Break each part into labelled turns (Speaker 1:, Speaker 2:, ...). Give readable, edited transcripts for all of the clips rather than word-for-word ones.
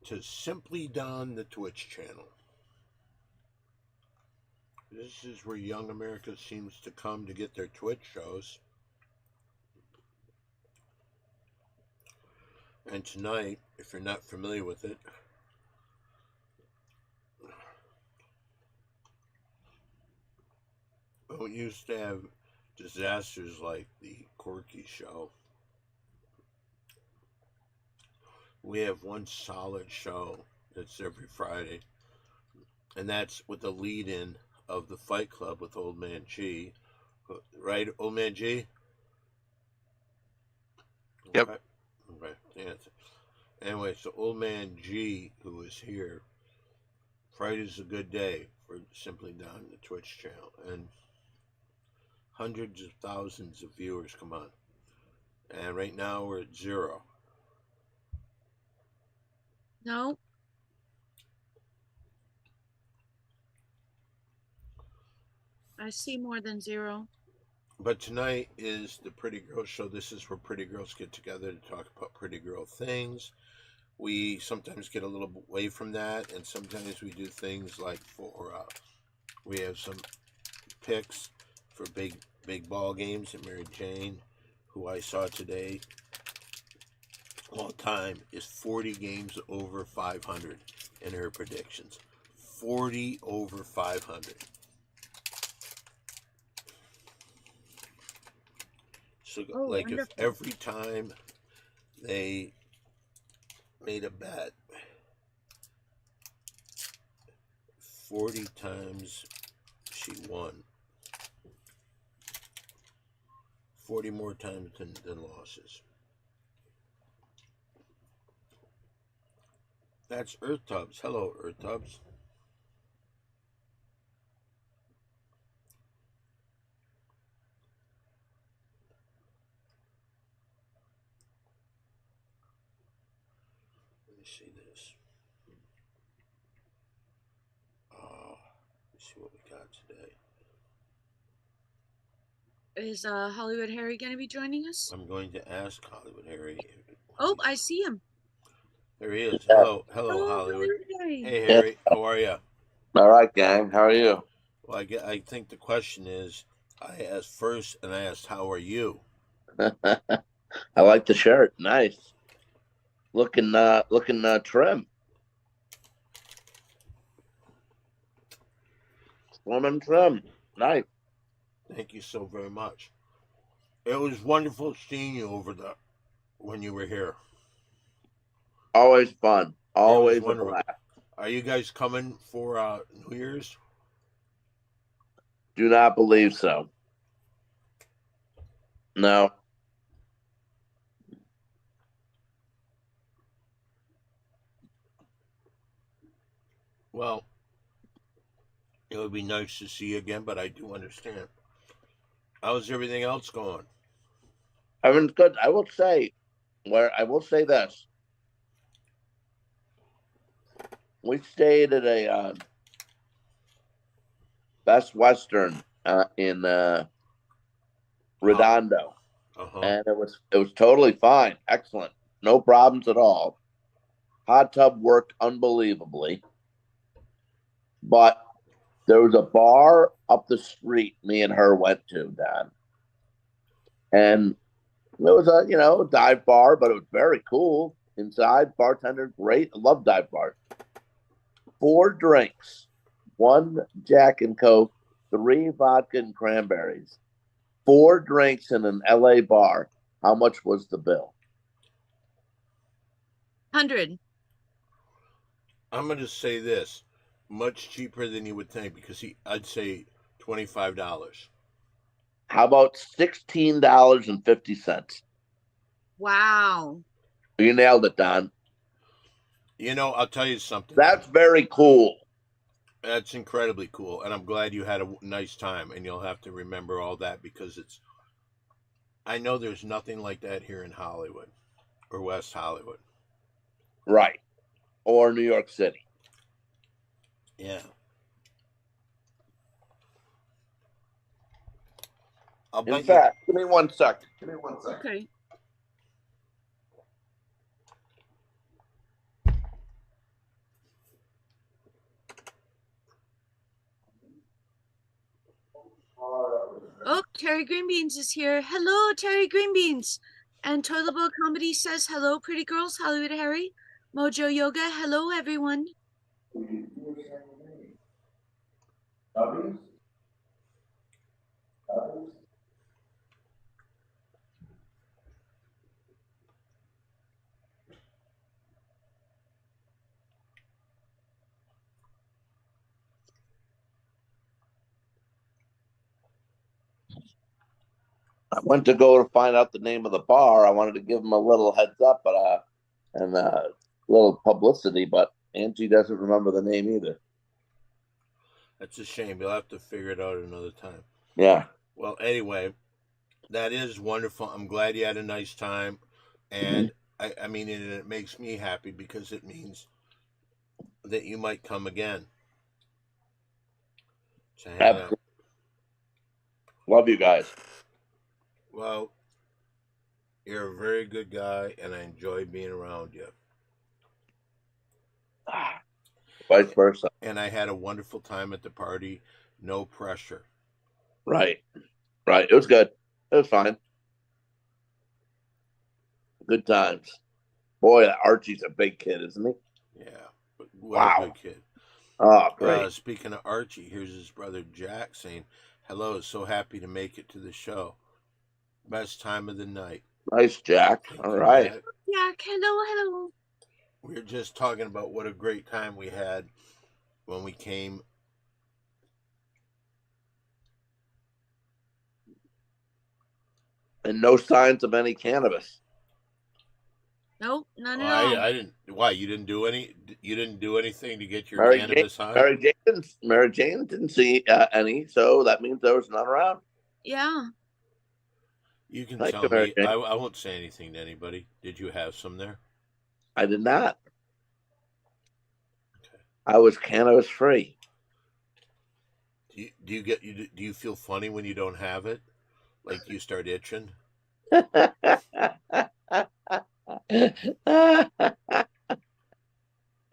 Speaker 1: to Simply Don, the Twitch channel. This is where young America seems to come to get their Twitch shows. And tonight, if you're not familiar with it, we used to have disasters like the Corky show. We have one solid show that's every Friday, and that's with the lead-in of the Fight Club with Old Man G. Right, Old Man G?
Speaker 2: Yep.
Speaker 1: Okay. Yeah. Anyway, so Old Man G, who is here, Friday's a good day for Simply Don, the Twitch channel, and hundreds of thousands of viewers come on. And right now we're at 0.
Speaker 3: No. I see more than 0.
Speaker 1: But tonight is the Pretty Girl Show. This is where pretty girls get together to talk about pretty girl things. We sometimes get a little away from that, and sometimes we do things like we have some picks for big ball games. And Mary Jane, who I saw today, all time is 40 games over 500 in her predictions. 40 over 500. So, like,
Speaker 3: wonderful.
Speaker 1: if every time they made a bet 40 times she won, 40 more times than losses. That's Earth Tubs. Hello, Earth Tubs. Let me see this. Let's see what we got today.
Speaker 3: Is Hollywood Harry going to be joining us?
Speaker 1: I'm going to ask Hollywood Harry.
Speaker 3: Oh, I see him.
Speaker 1: There he is. Hello, Hollywood.
Speaker 3: Harry.
Speaker 1: Hey, Harry. How are you?
Speaker 4: All right, gang. How are you?
Speaker 1: Well, I think the question is, I asked first, and I asked, how are you?
Speaker 4: I like the shirt. Nice. Looking trim. Slim and trim. Nice.
Speaker 1: Thank you so very much. It was wonderful seeing you when you were here.
Speaker 4: Always fun. Always a
Speaker 1: wonderful.
Speaker 4: blast.
Speaker 1: Are you guys coming for New Year's?
Speaker 4: Do not believe so. No.
Speaker 1: Well, it would be nice to see you again, but I do understand. How's everything else going?
Speaker 4: Everyone's good. I will say this. We stayed at a Best Western in Redondo, and it was totally fine, excellent, no problems at all. Hot tub worked unbelievably, but there was a bar up the street me and her went to, Don, and it was a dive bar, but it was very cool inside. Bartender great. I love dive bars. 4 drinks, 1 Jack and Coke, 3 vodka and cranberries. 4 drinks in an LA bar. How much was the bill?
Speaker 3: 100.
Speaker 1: I'm going to say this. Much cheaper than you would think, because I'd say $25.
Speaker 4: How about $16.50?
Speaker 3: Wow.
Speaker 4: You nailed it, Don.
Speaker 1: I'll tell you something.
Speaker 4: That's very cool.
Speaker 1: That's incredibly cool, and I'm glad you had a nice time, and you'll have to remember all that, because I know there's nothing like that here in Hollywood or West Hollywood.
Speaker 4: Right. Or New York City.
Speaker 1: Yeah.
Speaker 4: In fact, give me 1 second.
Speaker 3: Okay. Oh, Terry Greenbeans is here. Hello, Terry Greenbeans. And Toilet Bowl Comedy says hello, pretty girls. Hollywood Harry. Mojo Yoga. Hello, everyone.
Speaker 4: I went to go to find out the name of the bar. I wanted to give them a little heads up, but and a little publicity, but Angie doesn't remember the name either.
Speaker 1: That's a shame. You'll have to figure it out another time.
Speaker 4: Yeah.
Speaker 1: Well, anyway, that is wonderful. I'm glad you had a nice time. And I mean, and it makes me happy because it means that you might come again. To hang out.
Speaker 4: Absolutely. Love you guys.
Speaker 1: Well, you're a very good guy, and I enjoy being around you.
Speaker 4: Vice versa.
Speaker 1: And I had a wonderful time at the party. No pressure.
Speaker 4: Right. Right. It was good. It was fine. Good times. Boy, Archie's a big kid, isn't he?
Speaker 1: Yeah. What a good kid.
Speaker 4: Oh, great.
Speaker 1: Speaking of Archie, here's his brother Jack saying, "Hello, so happy to make it to the show. Best time of the night."
Speaker 4: Nice, Jack. All right.
Speaker 3: Jack, hello.
Speaker 1: We were just talking about what a great time we had when we came.
Speaker 4: And no signs of any cannabis.
Speaker 3: Nope, none at all.
Speaker 1: I didn't. Why you didn't do any? You didn't do anything to get your cannabis high?
Speaker 4: Mary Jane didn't see any, so that means there was none around.
Speaker 3: Yeah.
Speaker 1: You can tell me. I won't say anything to anybody. Did you have some there?
Speaker 4: I did not.
Speaker 1: Okay.
Speaker 4: I was cannabis free.
Speaker 1: Do you feel funny when you don't have it? Like you start itching? All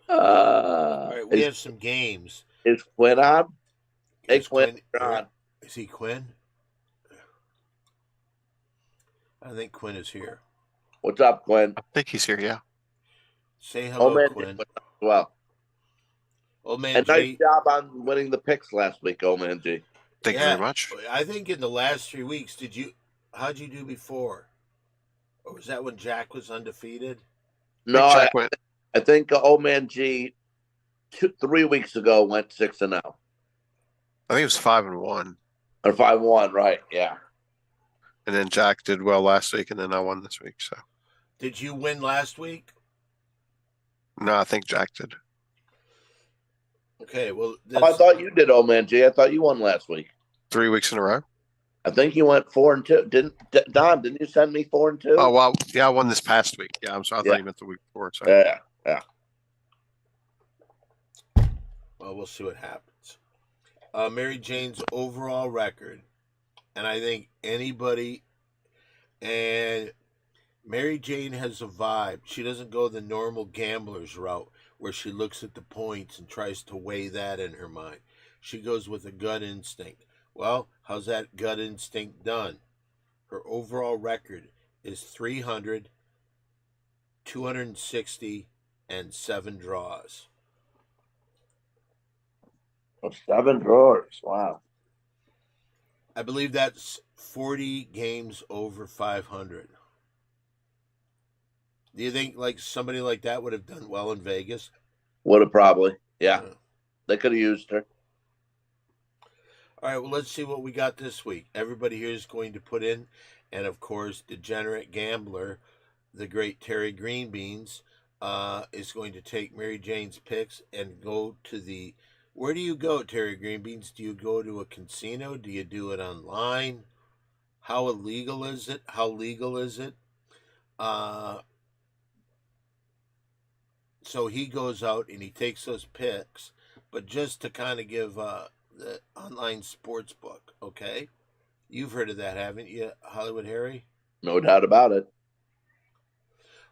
Speaker 1: right, we have some games.
Speaker 4: Is Quinn on? Hey,
Speaker 1: Quinn on. Is he Quinn? I think Quinn is here.
Speaker 4: What's up, Quinn?
Speaker 2: I think he's here, yeah.
Speaker 1: Say hello, Quinn.
Speaker 4: Well,
Speaker 1: Old Man
Speaker 4: and
Speaker 1: G.
Speaker 4: nice job on winning the picks last week, Old Man G.
Speaker 2: Thank you very much.
Speaker 1: I think in the last 3 weeks, how'd you do before? Or was that when Jack was undefeated?
Speaker 4: No, I think Old Man G 3 weeks ago went 6-0.
Speaker 2: I think it was 5-1.
Speaker 4: Or 5-1, right? Yeah.
Speaker 2: And then Jack did well last week, and then I won this week. So,
Speaker 1: did you win last week?
Speaker 2: No, I think Jack did.
Speaker 1: Okay, well,
Speaker 4: I thought you did, Old Man G. I thought you won last week.
Speaker 2: 3 weeks in a row.
Speaker 4: I think you went 4-2. Don? Didn't you send me 4-2?
Speaker 2: Oh well, yeah, I won this past week. Yeah, I'm sorry. I thought you meant the week before. So.
Speaker 4: Yeah.
Speaker 1: Well, we'll see what happens. Mary Jane's overall record, and I think and Mary Jane has a vibe. She doesn't go the normal gambler's route where she looks at the points and tries to weigh that in her mind. She goes with a gut instinct. Well, how's that gut instinct done? Her overall record is 300, 260, and 7 draws.
Speaker 4: 7 drawers. Wow.
Speaker 1: I believe that's 40 games over 500. Do you think like somebody like that would have done well in Vegas?
Speaker 4: Would have probably. Yeah. They could have used her.
Speaker 1: All right, well, let's see what we got this week. Everybody here is going to put in, and of course, Degenerate Gambler, the great Terry Greenbeans, is going to take Mary Jane's picks and go to the... Where do you go, Terry Greenbeans? Do you go to a casino? Do you do it online? How illegal is it? How legal is it? So he goes out and he takes those picks, but just to kind of give the online sports book, okay? You've heard of that, haven't you, Hollywood Harry?
Speaker 4: No doubt about it.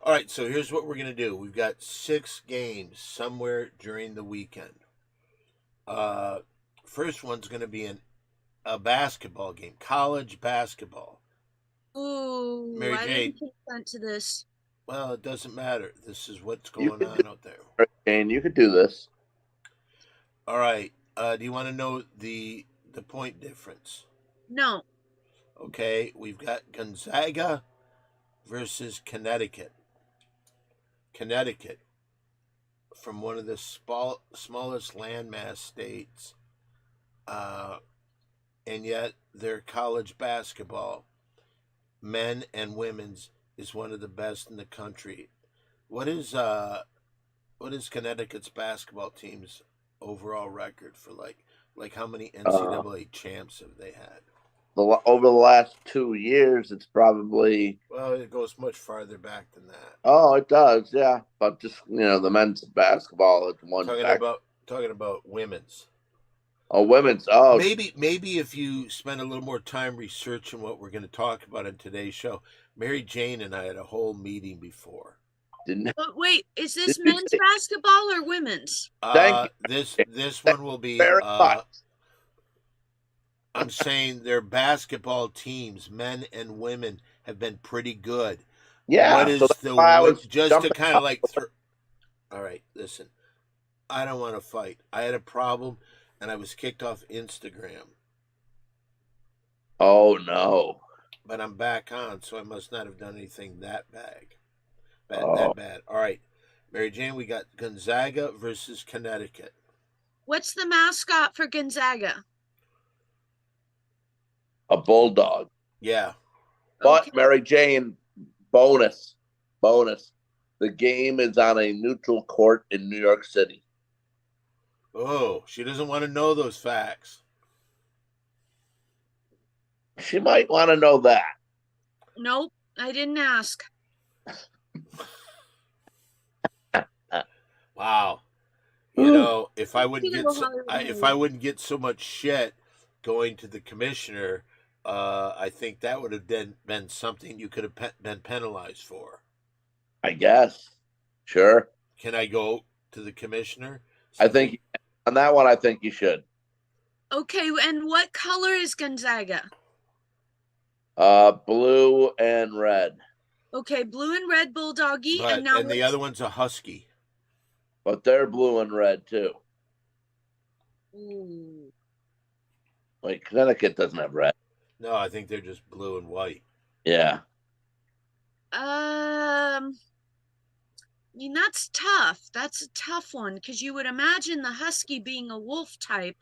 Speaker 1: All right, so here's what we're going to do. We've got 6 games somewhere during the weekend. First one's going to be an a basketball game, college basketball.
Speaker 3: Ooh,
Speaker 1: Mary
Speaker 3: I
Speaker 1: Jane.
Speaker 3: didn't consent to this.
Speaker 1: Well, it doesn't matter. This is what's
Speaker 4: You
Speaker 1: going
Speaker 4: could
Speaker 1: on out there.
Speaker 4: Jane, you could do this.
Speaker 1: All right. Do you want to know the point difference?
Speaker 3: No.
Speaker 1: Okay, we've got Gonzaga versus Connecticut. Connecticut, from one of the smallest landmass states, and yet their college basketball, men and women's, is one of the best in the country. What is Connecticut's basketball team's overall record for like how many NCAA champs have they had?
Speaker 4: Over the last 2 years, it's probably.
Speaker 1: Well, it goes much farther back than that.
Speaker 4: Oh, it does, yeah. But just the men's basketball is one.
Speaker 1: Talking about women's.
Speaker 4: Oh, women's. Oh,
Speaker 1: maybe if you spend a little more time researching what we're going to talk about in today's show. Mary Jane and I had a whole meeting before.
Speaker 3: But wait, is this men's basketball or women's?
Speaker 4: Thank
Speaker 1: you. This one will be. I'm saying their basketball teams, men and women, have been pretty good.
Speaker 4: Yeah.
Speaker 1: What is just to kind of like? All right, listen. I don't want to fight. I had a problem, and I was kicked off Instagram.
Speaker 4: Oh no!
Speaker 1: But I'm back on, so I must not have done anything that bad.
Speaker 4: Oh.
Speaker 1: That bad. All right, Mary Jane, we got Gonzaga versus Connecticut.
Speaker 3: What's the mascot for Gonzaga?
Speaker 4: A bulldog.
Speaker 1: Yeah.
Speaker 4: But okay. Mary Jane, bonus. The game is on a neutral court in New York City.
Speaker 1: Oh, she doesn't want to know those facts.
Speaker 4: She might want to know that.
Speaker 3: Nope, I didn't ask.
Speaker 1: Wow. If I wouldn't get so much shit going to the commissioner, I think that would have been something you could have been penalized for.
Speaker 4: I guess. Sure.
Speaker 1: Can I go to the commissioner?
Speaker 4: I think on that one, I think you should.
Speaker 3: Okay, and what color is Gonzaga?
Speaker 4: Blue and red.
Speaker 3: Okay, blue and red bulldoggy,
Speaker 1: and the other one's a husky.
Speaker 4: But they're blue and red too.
Speaker 3: Ooh.
Speaker 4: Wait, Connecticut doesn't have red.
Speaker 1: No, I think they're just blue and white.
Speaker 4: Yeah.
Speaker 3: That's tough. That's a tough one because you would imagine the husky, being a wolf type,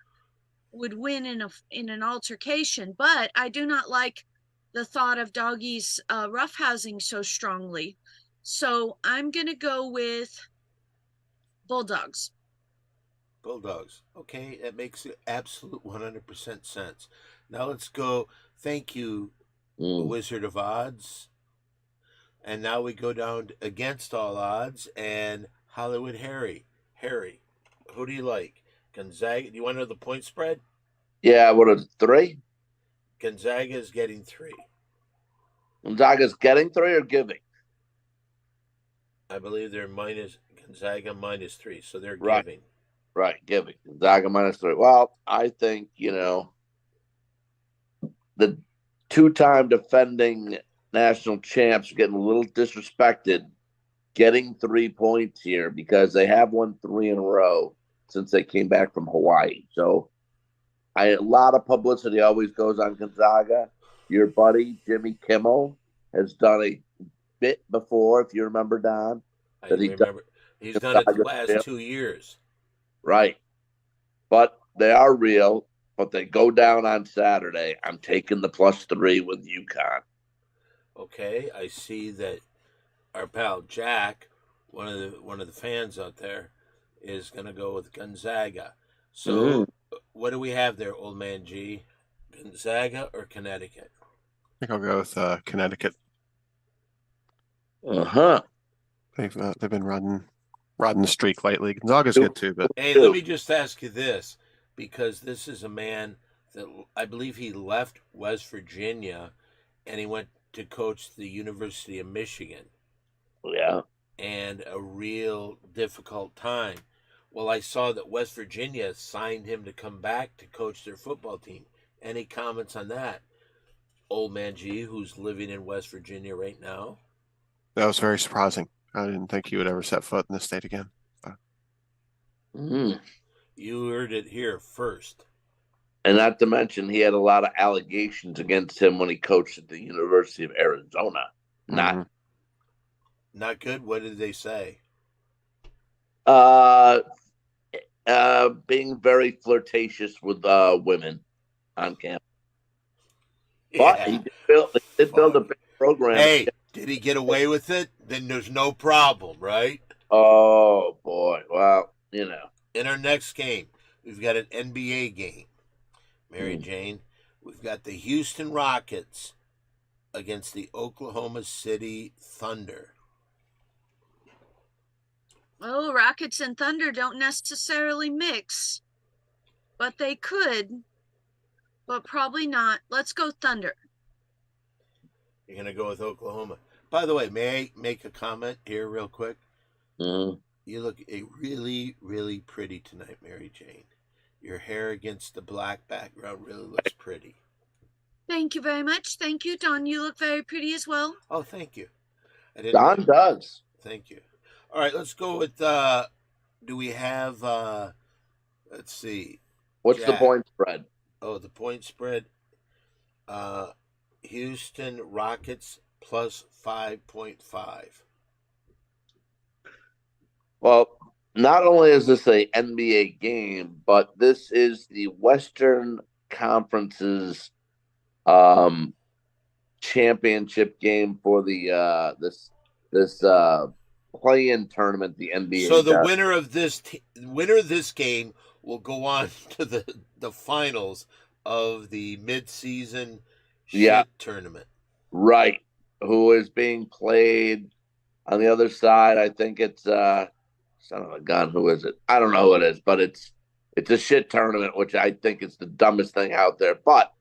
Speaker 3: would win in an altercation. But I do not like the thought of doggies roughhousing so strongly. So I'm gonna go with bulldogs.
Speaker 1: Bulldogs. Okay, that makes absolute 100% sense. Now let's go. Thank you, Wizard of Odds. And now we go down against all odds and Hollywood Harry. Harry, who do you like? Gonzaga? Do you want to know the point spread?
Speaker 4: Yeah, what is it, 3?
Speaker 1: Gonzaga is getting 3.
Speaker 4: Gonzaga's getting 3 or giving?
Speaker 1: I believe they're Gonzaga -3, so they're giving.
Speaker 4: Right, giving. Gonzaga -3. Well, I think, the 2-time defending national champs are getting a little disrespected getting 3 points here because they have won 3 in a row since they came back from Hawaii. So a lot of publicity always goes on Gonzaga. Your buddy, Jimmy Kimmel, has done a bit before, if you remember, Don.
Speaker 1: I remember. He's done it the last 2 years.
Speaker 4: Right. But they are real, but they go down on Saturday. I'm taking the +3 with UConn.
Speaker 1: Okay, I see that our pal Jack, one of the fans out there, is going to go with Gonzaga. So, what do we have there, old man G? Gonzaga or Connecticut?
Speaker 2: I think I'll go with Connecticut. They've been riding the streak lately. Gonzaga's good too, but
Speaker 1: hey, let me just ask you this, because this is a man that I believe he left West Virginia, and he went to coach the University of Michigan.
Speaker 4: Yeah.
Speaker 1: And a real difficult time. Well, I saw that West Virginia signed him to come back to coach their football team. Any comments on that? Old man G, who's living in West Virginia right now.
Speaker 2: That was very surprising. I didn't think he would ever set foot in the state again.
Speaker 1: You heard it here first.
Speaker 4: And not to mention, he had a lot of allegations against him when he coached at the University of Arizona. Not
Speaker 1: good. What did they say?
Speaker 4: Being very flirtatious with women on campus.
Speaker 1: Yeah.
Speaker 4: But he did build a big program.
Speaker 1: Hey, did he get away with it? Then there's no problem, right?
Speaker 4: Oh, boy. Well, you know.
Speaker 1: In our next game, we've got an NBA game. Mary Jane, we've got the Houston Rockets against the Oklahoma City Thunder.
Speaker 3: Well, Rockets and Thunder don't necessarily mix, but they could, but probably not. Let's go Thunder.
Speaker 1: You're going to go with Oklahoma. By the way, may I make a comment here real quick? You look really, really pretty tonight, Mary Jane. Your hair against the black background really looks pretty.
Speaker 3: Thank you very much. Thank you, Don. You look very pretty as well.
Speaker 1: Oh, thank you.
Speaker 4: Don does.
Speaker 1: Thank you. All right, let's go with, do we have, let's see.
Speaker 4: What's the point spread?
Speaker 1: Oh, the point spread. Houston Rockets plus 5.5.
Speaker 4: Well, not only is this a NBA game, but this is the Western Conference's championship game for the this play-in tournament, the NBA.
Speaker 1: So the winner of this game will go on to the finals of the mid-season tournament.
Speaker 4: Right. Who is being played on the other side? I think it's son of a gun. Who is it? I don't know who it is, but it's a shit tournament, which I think is the dumbest thing out there. But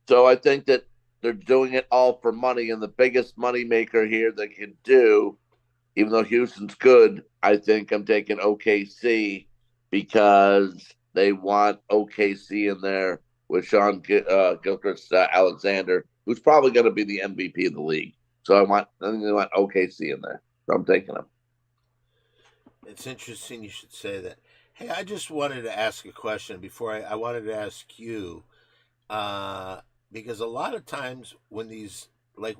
Speaker 4: so I think that they're doing it all for money, and the biggest money maker here they can do, even though Houston's good, I think I'm taking OKC because they want OKC in there with Sean Gilchrist Alexander, who's probably going to be the MVP of the league. So I think they want OKC in there. So I'm taking them.
Speaker 1: It's interesting you should say that. Hey, I just wanted to ask a question before I wanted to ask you, because a lot of times when these, like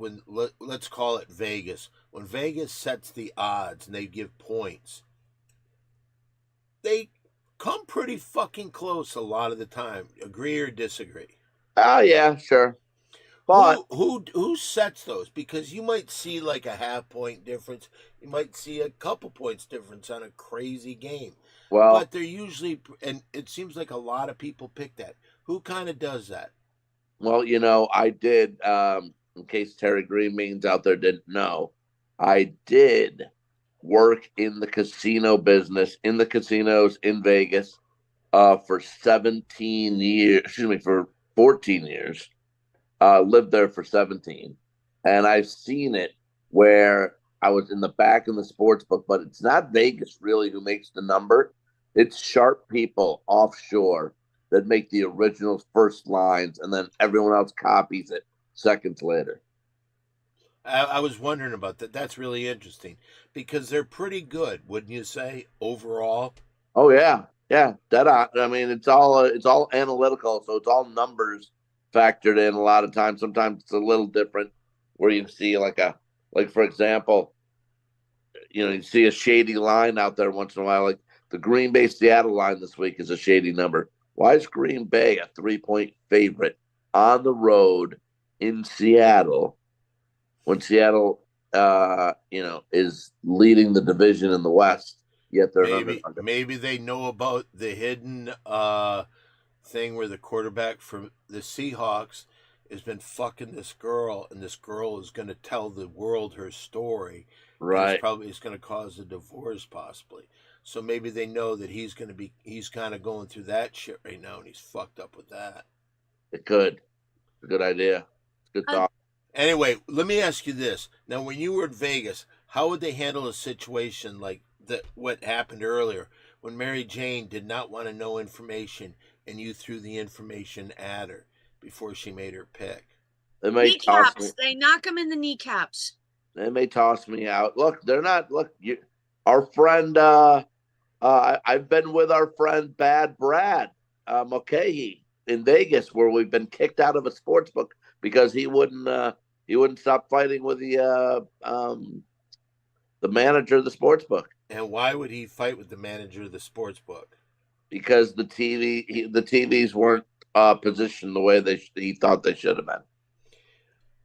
Speaker 1: let's call it Vegas, when Vegas sets the odds and they give points, they come pretty fucking close a lot of the time. Agree or disagree?
Speaker 4: Oh, yeah, sure. But
Speaker 1: who sets those? Because you might see like a half-point difference. You might see a couple points difference on a crazy game.
Speaker 4: Well,
Speaker 1: but they're usually, and it seems like a lot of people pick that. Who kind of does that?
Speaker 4: Well, I did, in case Terry Green means out there didn't know, I did work in the casino business, in the casinos in Vegas, for 17 years, for 14 years. Lived there for 17, and I've seen it where I was in the back of the sports book, but it's not Vegas really who makes the number. It's sharp people offshore that make the original first lines, and then everyone else copies it seconds later.
Speaker 1: I was wondering about that. That's really interesting because they're pretty good, wouldn't you say, overall?
Speaker 4: Oh yeah, dead on. I mean, it's all analytical, so it's all numbers factored in a lot of times. Sometimes it's a little different where you see like for example, you see a shady line out there once in a while, like the Green Bay Seattle line this week is a shady number. Why is Green Bay a 3-point favorite on the road in Seattle when Seattle is leading the division in the West, yet they're
Speaker 1: maybe they know about the hidden thing where the quarterback for the Seahawks has been fucking this girl, and this girl is going to tell the world her story.
Speaker 4: Right.
Speaker 1: It's going to cause a divorce possibly. So maybe they know that he's kind of going through that shit right now, and he's fucked up with that.
Speaker 4: It could. It's a good idea. Good thought.
Speaker 1: Anyway, let me ask you this. Now, when you were in Vegas, how would they handle a situation like what happened earlier when Mary Jane did not want to know information and you threw the information at her? before she made her pick.
Speaker 4: They may toss me.
Speaker 3: Kneecaps. They knock him in the kneecaps.
Speaker 4: They may toss me out. Look, they're not. Look, our friend. I've been with our friend Bad Brad Mulcahy in Vegas, where we've been kicked out of a sports book because he wouldn't stop fighting with the manager of the sports book.
Speaker 1: And why would he fight with the manager of the sports book?
Speaker 4: Because the TVs weren't positioned the way he thought they should have been.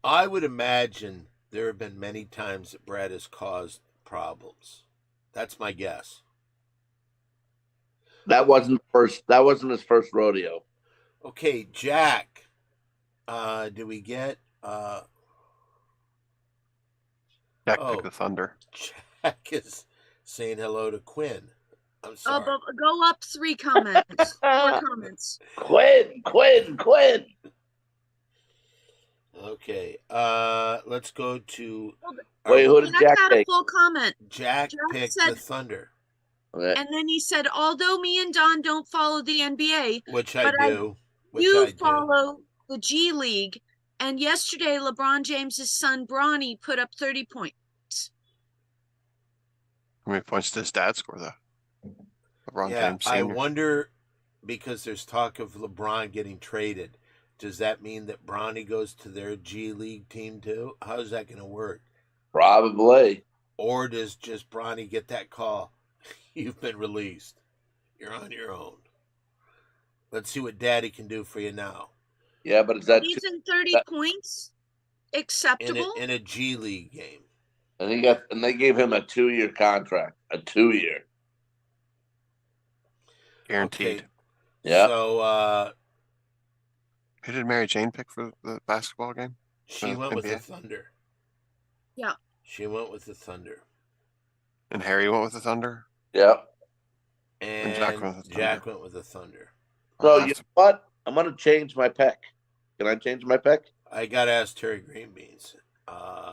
Speaker 1: I would imagine there have been many times that Brad has caused problems. That's my guess.
Speaker 4: That wasn't his first rodeo.
Speaker 1: Okay, Jack. Did we get
Speaker 2: Jack
Speaker 1: Oh.
Speaker 2: picked the Thunder.
Speaker 1: Jack is saying hello to Quinn. I'm
Speaker 3: Oh,
Speaker 1: sorry.
Speaker 3: but go up 3 comments. 4 comments.
Speaker 4: Quinn.
Speaker 1: Okay. Let's go to
Speaker 4: Wait, who did
Speaker 3: Jack
Speaker 4: Jack
Speaker 3: had a
Speaker 4: take?
Speaker 3: full comment.
Speaker 1: Jack
Speaker 3: Jack
Speaker 1: picked
Speaker 3: said-
Speaker 1: the Thunder,
Speaker 4: Okay.
Speaker 3: And then he said, although me and Don don't follow the NBA,
Speaker 1: which I
Speaker 3: But
Speaker 1: do.
Speaker 3: you follow the G League. And yesterday, LeBron James's son, Bronny, put up 30 points.
Speaker 2: How many points did his dad score, though? LeBron
Speaker 1: Yeah,
Speaker 2: James
Speaker 1: I
Speaker 2: Sr.
Speaker 1: wonder, because there's talk of LeBron getting traded. Does that mean that Bronny goes to their G League team too? How's that going to work?
Speaker 4: Probably.
Speaker 1: Or does just Bronny get that call? You've been released. You're on your own. Let's see what Daddy can do for you now.
Speaker 4: Yeah, but is that
Speaker 3: He's in 30
Speaker 4: that-
Speaker 3: points.
Speaker 1: In
Speaker 3: Acceptable.
Speaker 1: a G League game.
Speaker 4: and they gave him a 2-year contract. A 2-year.
Speaker 2: Guaranteed.
Speaker 1: Okay.
Speaker 4: Yeah.
Speaker 1: So
Speaker 2: Who did Mary Jane pick for the basketball game?
Speaker 1: she went with the
Speaker 2: NBA?
Speaker 1: Thunder.
Speaker 3: Yeah.
Speaker 1: She went with the Thunder.
Speaker 2: And Harry went with the Thunder?
Speaker 4: Yeah.
Speaker 1: And
Speaker 2: Jack went with the
Speaker 1: Jack
Speaker 2: Thunder.
Speaker 1: went with the Thunder.
Speaker 2: I'll
Speaker 4: So
Speaker 2: have
Speaker 4: you
Speaker 2: to-
Speaker 4: know what? I'm gonna change my pick. Can I change my pick?
Speaker 1: I got to ask Terry Greenbeans.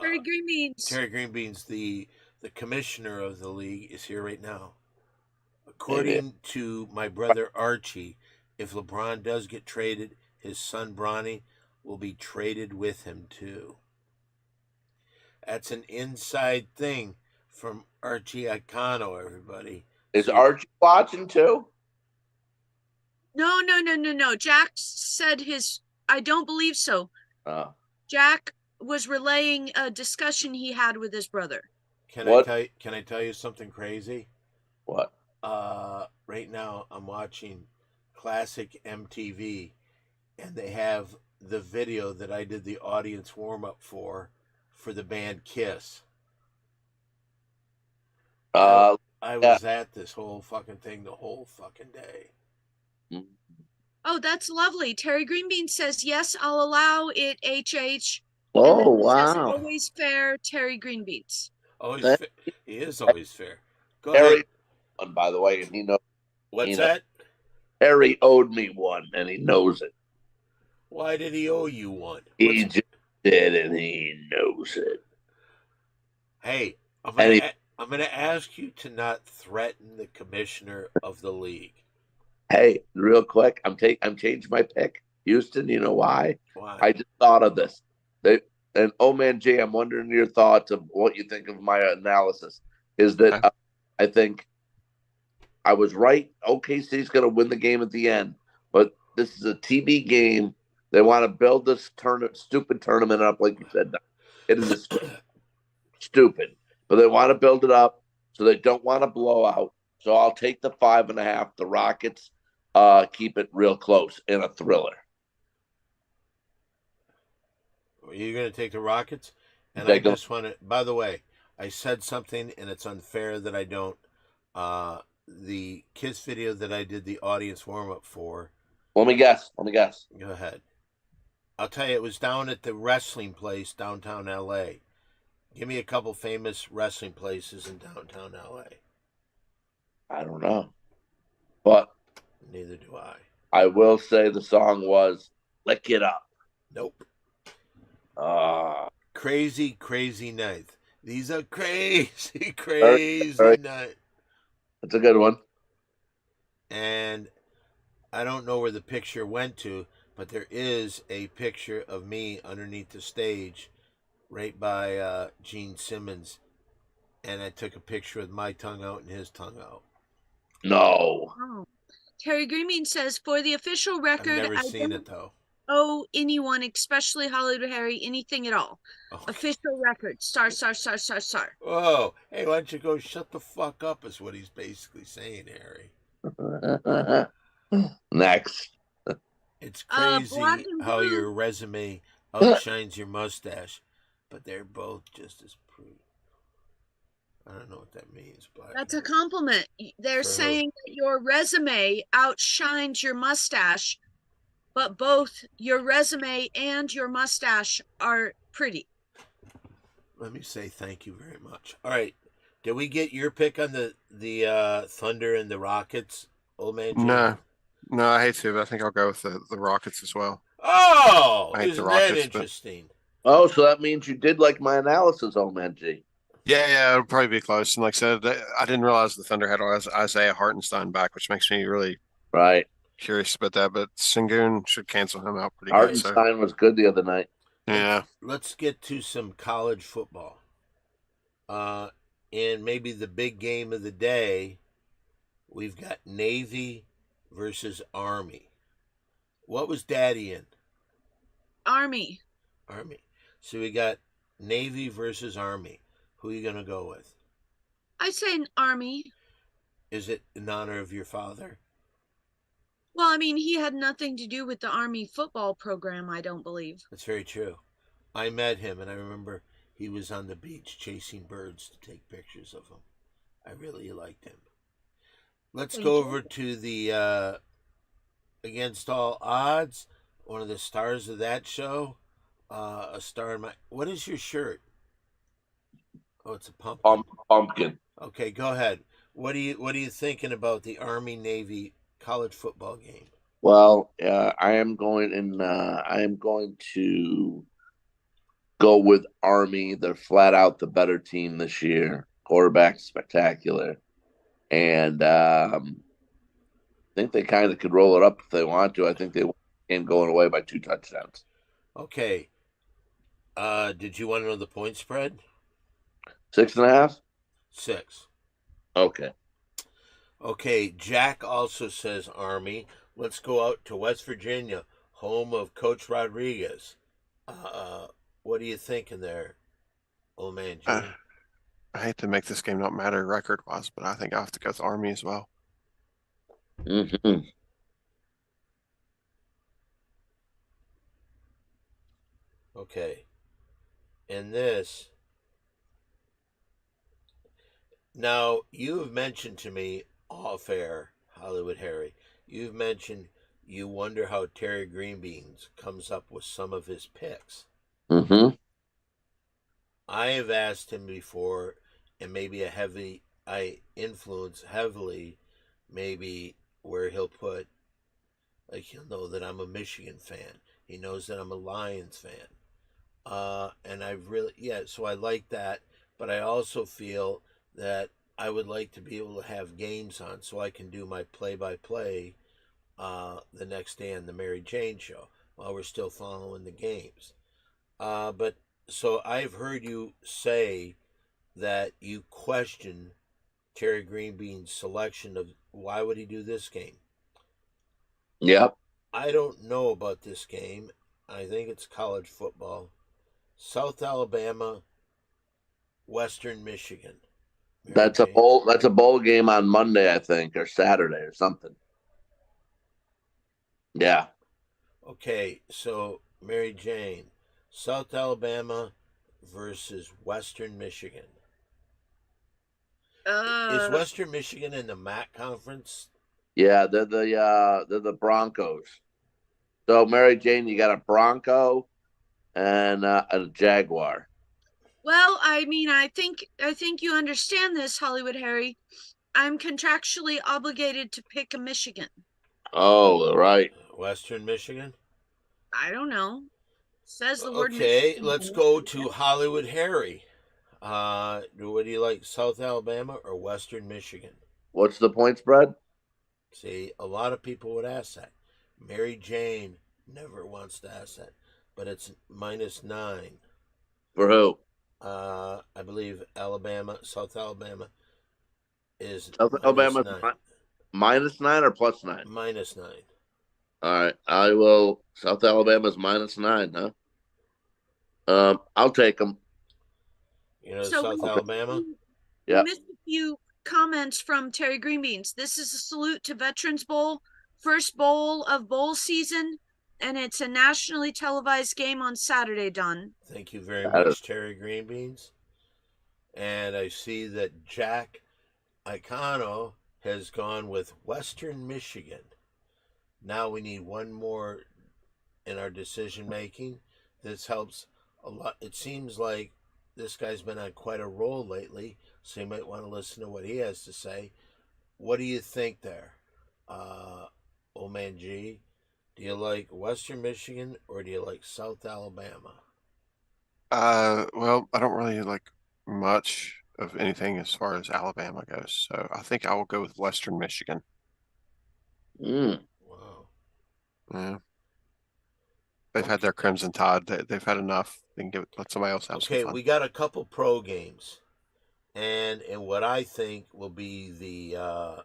Speaker 3: Very green beans.
Speaker 1: Terry Greenbeans, the commissioner of the league, is here right now. According to my brother Archie, if LeBron does get traded, his son Bronny will be traded with him too. That's an inside thing from Archie Icano, everybody.
Speaker 4: Is Archie watching too?
Speaker 3: No. Jack said I don't believe so.
Speaker 4: Oh.
Speaker 3: Jack was relaying a discussion he had with his brother.
Speaker 1: Can
Speaker 4: What?
Speaker 1: I tell you something crazy?
Speaker 4: What?
Speaker 1: Right now I'm watching Classic MTV, and they have the video that I did the audience warm up for the band Kiss. I was at this whole fucking thing the whole fucking day.
Speaker 3: Oh, that's lovely. Terry Greenbean says, yes, I'll allow it, HH.
Speaker 4: Oh,
Speaker 3: And then he says,
Speaker 4: wow.
Speaker 3: always fair, Terry Greenbeans.
Speaker 1: Always,
Speaker 4: That-
Speaker 1: he is always fair. Go
Speaker 4: Harry,
Speaker 1: ahead.
Speaker 4: one, by the way, and he knows.
Speaker 1: What's
Speaker 4: you know.
Speaker 1: that?
Speaker 4: Harry owed me one, and he knows it.
Speaker 1: Why did he owe you one?
Speaker 4: He
Speaker 1: What's-
Speaker 4: just did, and he knows it.
Speaker 1: Hey, I'm
Speaker 4: And
Speaker 1: gonna ask you to not threaten the commissioner of the league.
Speaker 4: Hey, real quick, I'm changing my pick. Houston, you know why?
Speaker 1: Why?
Speaker 4: I just thought of this. And oh man, Jay, I'm wondering your thoughts of what you think of my analysis. Is that
Speaker 2: Okay.
Speaker 4: I think I was right. OKC's going to win the game at the end, but this is a TV game. They want to build this stupid tournament up, like you said. It is stupid, but they want to build it up, so they don't want to blow out. So I'll take the 5.5. The Rockets keep it real close in a thriller.
Speaker 1: Are you going to take the Rockets? And
Speaker 4: They
Speaker 1: I
Speaker 4: go-
Speaker 1: just want to, by the way, I said something and it's unfair that I don't. The Kiss video that I did the audience warm up for,
Speaker 4: Let me guess.
Speaker 1: go ahead. I'll tell you, it was down at the wrestling place downtown LA. Give me a couple famous wrestling places in downtown LA.
Speaker 4: I don't know, but
Speaker 1: Neither do I.
Speaker 4: I will say the song was "Lick It Up."
Speaker 1: Nope.
Speaker 4: Crazy.
Speaker 1: Crazy night. These are crazy
Speaker 4: Alright.
Speaker 1: night.
Speaker 4: That's a good one.
Speaker 1: And I don't know where the picture went to, but there is a picture of me underneath the stage, right by Gene Simmons, and I took a picture with my tongue out and his tongue out.
Speaker 4: No.
Speaker 3: Oh. Terry Greenbean says, for the official
Speaker 1: I've
Speaker 3: record,
Speaker 1: never
Speaker 3: I
Speaker 1: seen
Speaker 3: don't
Speaker 1: it though.
Speaker 3: owe anyone, especially Hollywood Harry, anything at all.
Speaker 1: Okay.
Speaker 3: Official record. Star.
Speaker 1: Oh, hey, why don't you go shut the fuck up? Is what he's basically saying, Harry.
Speaker 4: Next.
Speaker 1: It's
Speaker 3: Black
Speaker 1: crazy
Speaker 3: and
Speaker 1: how
Speaker 3: blue.
Speaker 1: your resume outshines your mustache, but they're both just as pretty. I don't know what that means. Black
Speaker 3: That's
Speaker 1: and
Speaker 3: a compliment. They're
Speaker 1: For who?
Speaker 3: saying that your resume outshines your mustache, but both your resume and your mustache are pretty.
Speaker 1: Let me say thank you very much. All right, did we get your pick on the Thunder and the Rockets, old man? Jim?
Speaker 2: No, I hate to, but I think I'll go with the Rockets as well.
Speaker 1: Oh,
Speaker 2: I hate the
Speaker 1: isn't that
Speaker 2: Rockets, but-
Speaker 1: interesting?
Speaker 4: Oh, so that means you did like my analysis, old man G.
Speaker 2: Yeah, it'll probably be close. And like I said, I didn't realize the Thunder had Isaiah Hartenstein back, which makes me really
Speaker 4: Right.
Speaker 2: curious about that. But Sengun should cancel him out pretty good. So
Speaker 4: Hartenstein was good the other night.
Speaker 2: yeah,
Speaker 1: Let's get to some college football. And maybe the big game of the day, we've got Navy versus Army. What was Daddy in?
Speaker 3: Army.
Speaker 1: Army. So we got Navy versus Army. Who are you going to go with?
Speaker 3: I say an Army.
Speaker 1: Is it in honor of your father?
Speaker 3: Well, I mean, he had nothing to do with the Army football program, I don't believe.
Speaker 1: That's very true. I met him, and I remember he was on the beach chasing birds to take pictures of them. I really liked him. Let's
Speaker 3: Thank
Speaker 1: go
Speaker 3: you.
Speaker 1: over to the Against All Odds, one of the stars of that show. A star in my... What is your shirt? Oh, it's a pumpkin.
Speaker 4: Pumpkin.
Speaker 1: Okay, go ahead. What are you thinking about the Army Navy college football game?
Speaker 4: Well, I am going to go with Army. They're flat out the better team this year. Quarterback spectacular, and I think they kind of could roll it up if they want to. I think they came going away by 2 touchdowns.
Speaker 1: Okay. Did you want to know the point spread?
Speaker 4: 6.5.
Speaker 1: 6.
Speaker 4: Okay.
Speaker 1: Okay, Jack also says Army. Let's go out to West Virginia, home of Coach Rodriguez. What are you thinking there, old man Jim?
Speaker 2: I hate to make this game not matter record wise, but I think I have to go with Army as well.
Speaker 4: Mm-hmm.
Speaker 1: Okay. And this. Now, you have mentioned to me off air, Hollywood Harry, you've mentioned you wonder how Terry Greenbeans comes up with some of his picks.
Speaker 4: Mm-hmm.
Speaker 1: I have asked him before, and maybe I influence heavily, maybe where he'll put, like, he'll know that I'm a Michigan fan. He knows that I'm a Lions fan. And I really, so I like that, but I also feel that I would like to be able to have games on so I can do my play-by-play the next day on the Mary Jane show while we're still following the games. But so I've heard you say that you question Terry Greenbean's selection of why would he do this game.
Speaker 4: Yep.
Speaker 1: I don't know about this game. I think it's college football. South Alabama, Western Michigan. Mary
Speaker 4: That's a
Speaker 1: Jane.
Speaker 4: bowl. That's a bowl game on Monday, I think, or Saturday, or something. Yeah.
Speaker 1: Okay, so Mary Jane, South Alabama versus Western Michigan. Is Western Michigan in the MAC conference?
Speaker 4: Yeah, they're the Broncos. So Mary Jane, you got a Bronco and a Jaguar.
Speaker 3: Well, I mean, I think you understand this, Hollywood Harry. I'm contractually obligated to pick a Michigan.
Speaker 4: Oh, right.
Speaker 1: Western Michigan?
Speaker 3: I don't know. Says the word
Speaker 1: Okay,
Speaker 3: Michigan.
Speaker 1: let's go to Hollywood Harry. What do you like, South Alabama or Western Michigan?
Speaker 4: What's the point spread?
Speaker 1: See, a lot of people would ask that. Mary Jane never wants to ask that, but it's -9.
Speaker 4: For who?
Speaker 1: I believe South Alabama is
Speaker 4: South Alabama
Speaker 1: -9.
Speaker 4: -9 or +9?
Speaker 1: -9.
Speaker 4: All right, I will. South Alabama's -9, huh? I'll take them.
Speaker 1: You know,
Speaker 3: So
Speaker 1: South
Speaker 3: we-
Speaker 1: Alabama.
Speaker 3: we
Speaker 4: Yeah.
Speaker 3: missed a few comments from Terry Greenbeans. This is a salute to Veterans Bowl, first bowl of bowl season, and it's a nationally televised game on Saturday, Don.
Speaker 1: Thank you very
Speaker 4: That
Speaker 1: much, Terry Greenbeans. And I see that Jack Icano has gone with Western Michigan. Now we need one more in our decision making. This helps a lot. It seems like this guy's been on quite a roll lately, so you might want to listen to what he has to say. What do you think there, Old Man G? Do you like Western Michigan or do you like South Alabama?
Speaker 2: Well, I don't really like much of anything as far as Alabama goes, so I think I will go with Western Michigan.
Speaker 4: Mm.
Speaker 1: Wow.
Speaker 2: Yeah. They've had their Crimson Tide. They've had enough. They can let somebody else have
Speaker 1: Okay,
Speaker 2: some fun.
Speaker 1: we got a couple pro games, and what I think will be the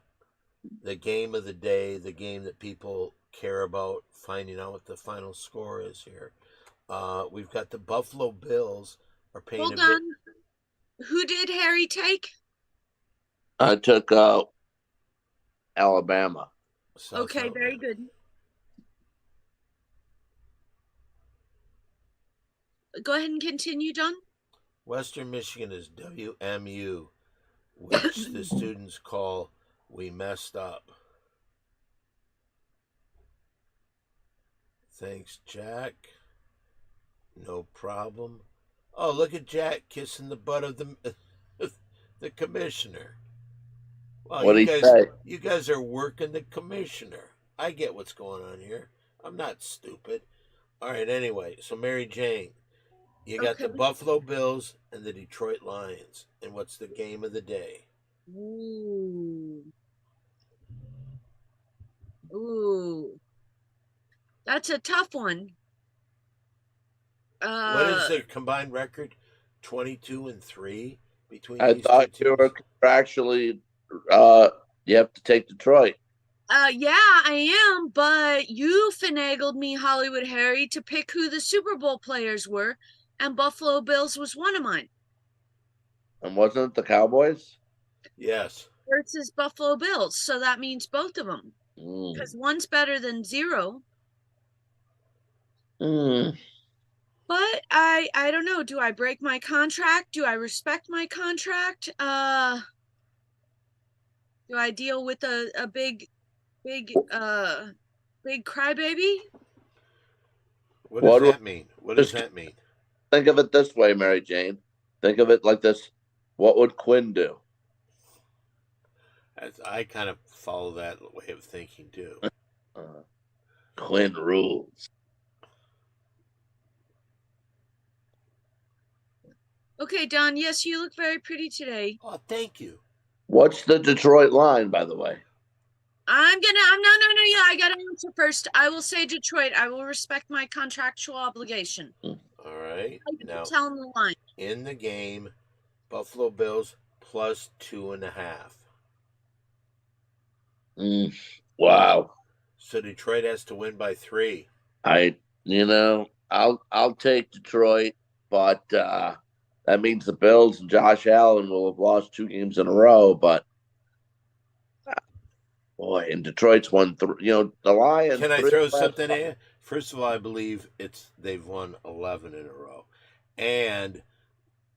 Speaker 1: game of the day, the game that people care about finding out what the final score is here. We've got the Buffalo Bills are paying
Speaker 3: Hold on. Who did Harry take?
Speaker 4: I took Alabama.
Speaker 3: Okay, very good. Go ahead and continue, John.
Speaker 1: Western Michigan is WMU, which the students call "We Messed Up." Thanks, Jack. No problem. Oh, look at Jack kissing the butt of the commissioner. Wow,
Speaker 4: What'd he say?
Speaker 1: you guys are working the commissioner. I get what's going on here. I'm not stupid. All right, anyway, so Mary Jane, you got the
Speaker 3: Okay.
Speaker 1: Buffalo Bills and the Detroit Lions. And what's the game of the day?
Speaker 3: Ooh. Ooh. That's a tough one.
Speaker 1: What is their combined record? 22-3 between
Speaker 4: I
Speaker 1: these
Speaker 4: thought
Speaker 1: two
Speaker 4: you
Speaker 1: teams?
Speaker 4: were contractually. You have to take Detroit.
Speaker 3: Yeah, I am, but you finagled me, Hollywood Harry, to pick who the Super Bowl players were, and Buffalo Bills was one of mine.
Speaker 4: And wasn't it the Cowboys?
Speaker 1: Yes.
Speaker 3: Versus Buffalo Bills, so that means both of them,
Speaker 4: Mm.
Speaker 3: because one's better than zero.
Speaker 4: Mm.
Speaker 3: But I don't know. Do I break my contract? Do I respect my contract? Do I deal with a big crybaby?
Speaker 1: What does
Speaker 4: What
Speaker 1: that mean? What does
Speaker 4: just-
Speaker 1: that mean?
Speaker 4: Think of it this way, Mary Jane. Think of it like this. What would Quinn do?
Speaker 1: I kind of follow that way of thinking too.
Speaker 4: Quinn rules.
Speaker 3: Okay, Don. Yes, you look very pretty today.
Speaker 1: Oh, thank you.
Speaker 4: What's the Detroit line, by the way?
Speaker 3: No, yeah, I gotta answer first. I will say Detroit. I will respect my contractual obligation.
Speaker 1: All right. Now,
Speaker 3: Tell them the line.
Speaker 1: in the game, Buffalo Bills plus 2.5.
Speaker 4: Wow.
Speaker 1: So Detroit has to win by 3.
Speaker 4: I'll take Detroit, but that means the Bills and Josh Allen will have lost 2 games in a row. But boy, and Detroit's won 3. The Lions.
Speaker 1: Can I
Speaker 4: 3
Speaker 1: throw
Speaker 4: last
Speaker 1: something
Speaker 4: 5.
Speaker 1: in? First of all, I believe they've won 11 in a row, and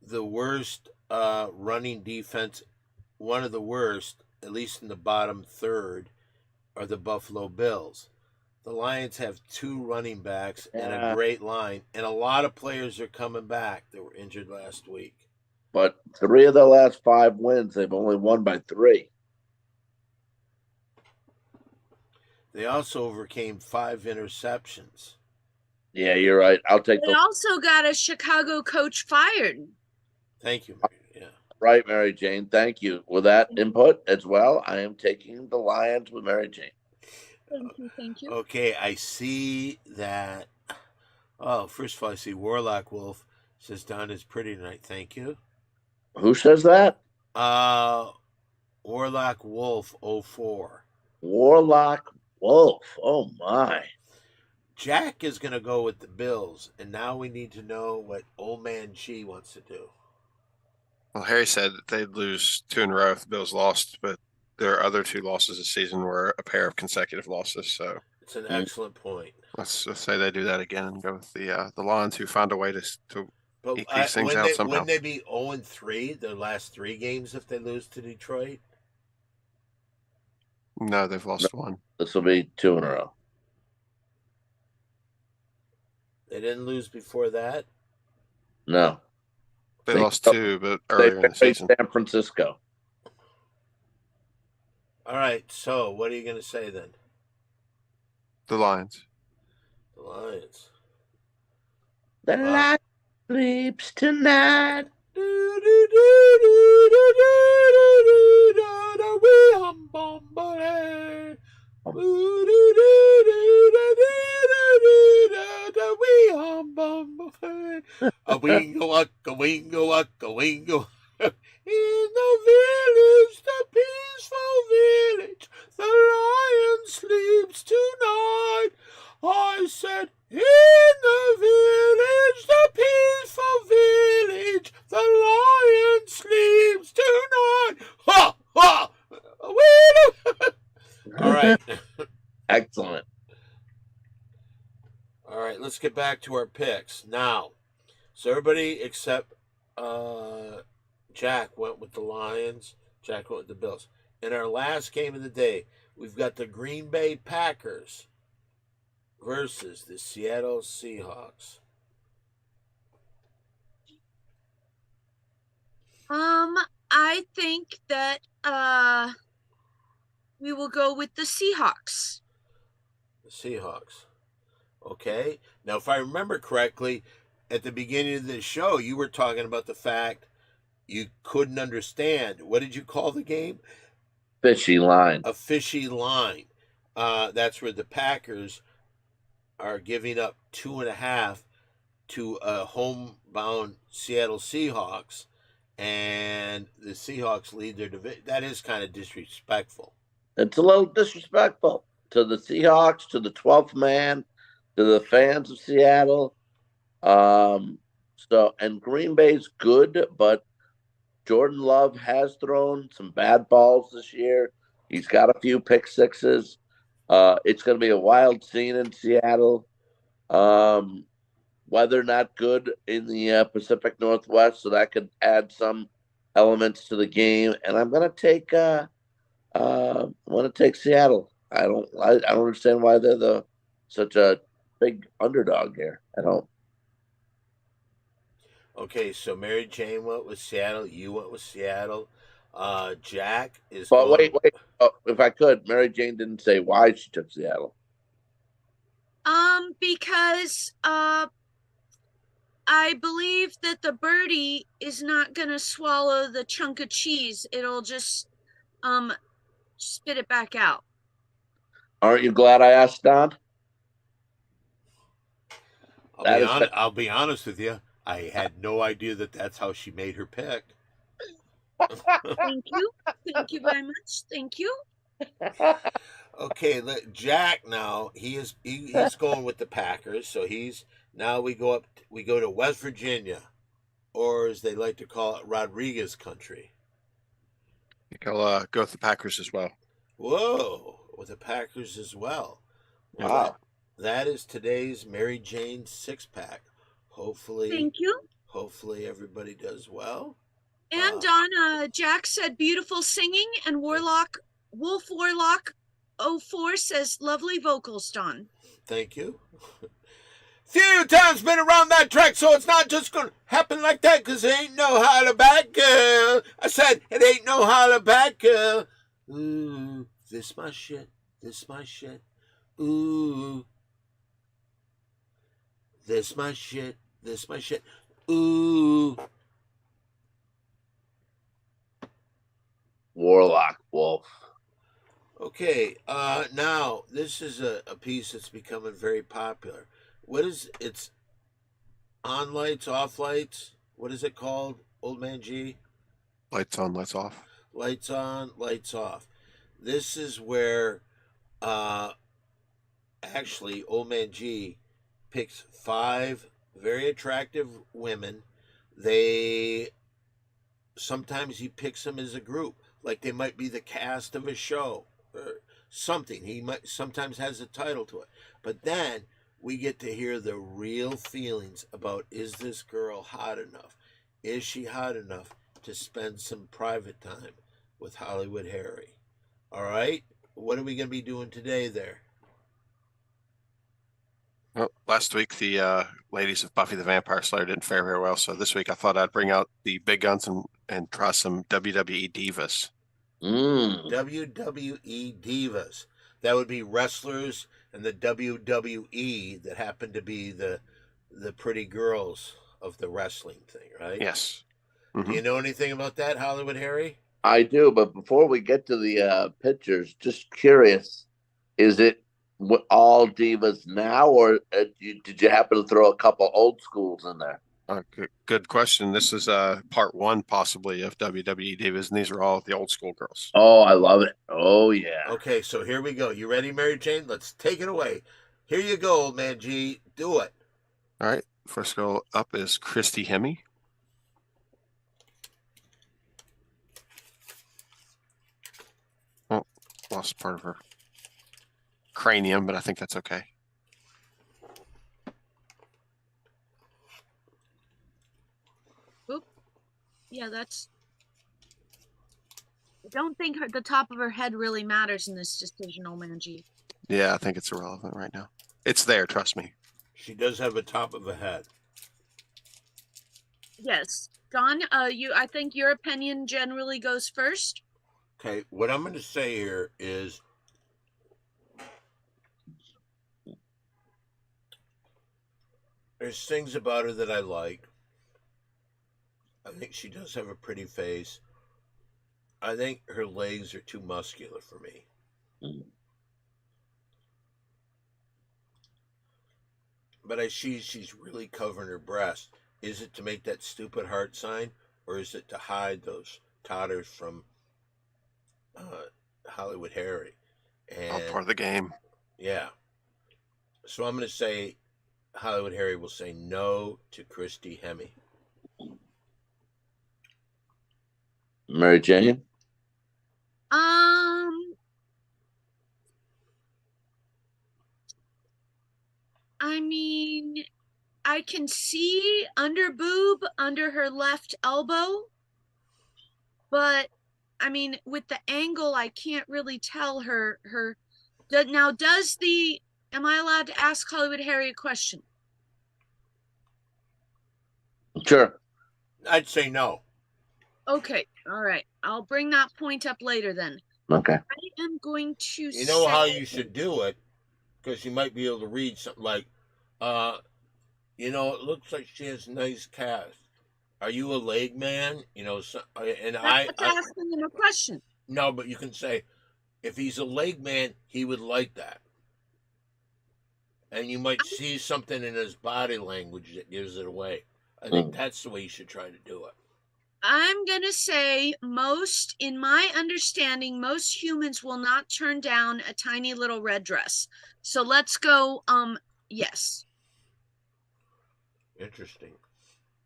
Speaker 1: the worst running defense, one of the worst, at least in the bottom third, are the Buffalo Bills. The Lions have 2 running backs and a great line, and a lot of players are coming back that were injured last week.
Speaker 4: But 3 of their last 5 wins, they've only won by 3.
Speaker 1: They also overcame 5 interceptions.
Speaker 4: Yeah, you're right. I'll take
Speaker 3: They also got a Chicago coach fired.
Speaker 1: Thank you, Mary. Yeah.
Speaker 4: Right, Mary Jane. Thank you. With that input as well, I am taking the Lions with Mary Jane.
Speaker 3: Thank you. Thank you.
Speaker 1: Okay, I see that. Oh, first of all, I see Warlock Wolf says Don is pretty tonight. Thank you.
Speaker 4: Who says that?
Speaker 1: Warlock Wolf 04.
Speaker 4: Warlock Wolf. Oh my.
Speaker 1: Jack is going to go with the Bills, and now we need to know what Old Man G wants to do.
Speaker 2: Well, Harry said that they'd lose 2 in a row if the Bills lost, but their other 2 losses this season were a pair of consecutive losses. So
Speaker 1: It's an excellent point.
Speaker 2: let's say they do that again and go with the Lions, who find a way to
Speaker 1: But
Speaker 2: eke these things out somehow.
Speaker 1: wouldn't they be 0-3 their last 3 games if they lose to Detroit?
Speaker 2: No, they've lost 1.
Speaker 4: This will be 2 in a row.
Speaker 1: They didn't lose before that.
Speaker 4: No.
Speaker 2: They lost 2, but earlier in the
Speaker 4: played
Speaker 2: season.
Speaker 4: San Francisco.
Speaker 1: All right. So what are you going to say then?
Speaker 2: The Lions.
Speaker 1: The Lions.
Speaker 4: The light sleeps tonight.
Speaker 1: A wingo, a wingo, a wingo. In the village, the peaceful village, the lion sleeps tonight. I said, in the village, the peaceful village, the lion sleeps tonight. Ha! Ha! All right.
Speaker 4: Excellent.
Speaker 1: All right, let's get back to our picks. Now, so everybody except Jack went with the Lions. Jack went with the Bills. In our last game of the day, we've got the Green Bay Packers versus the Seattle Seahawks.
Speaker 3: I think that we will go with the Seahawks.
Speaker 1: The Seahawks. Okay. Now, if I remember correctly, at the beginning of this show, you were talking about the fact you couldn't understand. What did you call the game?
Speaker 4: Fishy line.
Speaker 1: A fishy line. That's where the Packers are giving up 2.5 to a homebound Seattle Seahawks, and the Seahawks lead their division. That is kind of disrespectful.
Speaker 4: It's a little disrespectful to the Seahawks, to the 12th man, to the fans of Seattle. And Green Bay's good, but Jordan Love has thrown some bad balls this year. He's got a few pick sixes. It's going to be a wild scene in Seattle. Weather not good in the Pacific Northwest, so that could add some elements to the game. And I'm going to take Seattle. I don't understand why they're such a big underdog here. I don't.
Speaker 1: Okay, so Mary Jane went with Seattle. You went with Seattle. Jack is.
Speaker 4: But wait. Oh, if I could, Mary Jane didn't say why she took Seattle.
Speaker 3: Because I believe that the birdie is not going to swallow the chunk of cheese. It'll just spit it back out.
Speaker 4: Aren't you glad I asked Don?
Speaker 1: I'll be honest with you. I had no idea that that's how she made her pick.
Speaker 3: Thank you. Thank you very much. Thank you.
Speaker 1: Okay, Jack now he's going with the Packers, so we go to West Virginia, or as they like to call it, Rodriguez country.
Speaker 2: I'll go with the Packers as well.
Speaker 1: Whoa, with the Packers as well.
Speaker 4: Wow.
Speaker 1: That is today's Mary Jane 6-pack. Hopefully,
Speaker 3: thank you.
Speaker 1: Hopefully everybody does well.
Speaker 3: And Don, Jack said beautiful singing, and Wolf Warlock 04 says lovely vocals, Don.
Speaker 1: Thank you. Few times been around that track, so it's not just gonna happen like that, cause it ain't no holler back girl. I said it ain't no holler back girl. Ooh, this my shit. Ooh, this my shit. Ooh.
Speaker 4: Warlock Wolf.
Speaker 1: Okay, now this is a piece that's becoming very popular. What is it's on lights, off lights? What is it called, Old Man G?
Speaker 2: Lights on, lights off.
Speaker 1: Lights on, lights off. This is where uh actually Old Man G picks 5 very attractive women. They sometimes he picks them as a group, like they might be the cast of a show or something. He might sometimes has a title to it, but then we get to hear the real feelings about, is this girl hot enough? Is she hot enough to spend some private time with Hollywood Harry? All right, what are we going to be doing today there?
Speaker 2: Well, last week the ladies of Buffy the Vampire Slayer didn't fare very well, so this week I thought I'd bring out the big guns and try some WWE divas.
Speaker 1: WWE divas. That would be wrestlers and the WWE that happen to be the pretty girls of the wrestling thing, right?
Speaker 2: Yes.
Speaker 1: Do you know anything about that, Hollywood Harry?
Speaker 4: I do, but before we get to the pictures, just curious, is it all divas now, or did you happen to throw a couple old schools in there?
Speaker 2: Good question. This is part 1 possibly of WWE divas, and these are all the old school girls.
Speaker 4: Oh, I love it. Oh yeah.
Speaker 1: Okay, so here we go. You ready, Mary Jane? Let's take it away. Here you go, Old Man G. Do it.
Speaker 2: All right. First girl up is Christy Hemme. Oh, lost part of her cranium, but I think that's okay.
Speaker 3: Yeah, that's. I don't think the top of her head really matters in this decision, Old Man G.
Speaker 2: Yeah, I think it's irrelevant right now. It's there, trust me.
Speaker 1: She does have a top of a head.
Speaker 3: Yes, Don. I think your opinion generally goes first.
Speaker 1: Okay, what I'm going to say here is there's things about her that I like. I think she does have a pretty face. I think her legs are too muscular for me. But I see she's really covering her breast. Is it to make that stupid heart sign, or is it to hide those totters from Hollywood Harry? And
Speaker 2: All part of the game.
Speaker 1: yeah. So I'm going to say Hollywood Harry will say no to Christy Hemme.
Speaker 4: Mary Jane?
Speaker 3: I mean, I can see under boob under her left elbow, but I mean, with the angle, I can't really tell her. Now, am I allowed to ask Hollywood Harry a question?
Speaker 4: Sure.
Speaker 1: I'd say no.
Speaker 3: Okay, all right. I'll bring that point up later then.
Speaker 4: Okay.
Speaker 3: I am going to
Speaker 1: You know how you should do it, because you might be able to read something like, it looks like she has nice calves. Are you a leg man?
Speaker 3: That's asking him a question.
Speaker 1: No, but you can say, if he's a leg man, he would like that. And you might see something in his body language that gives it away. I think that's the way you should try to do it.
Speaker 3: I'm going to say in my understanding, most humans will not turn down a tiny little red dress. So let's go, yes.
Speaker 1: Interesting.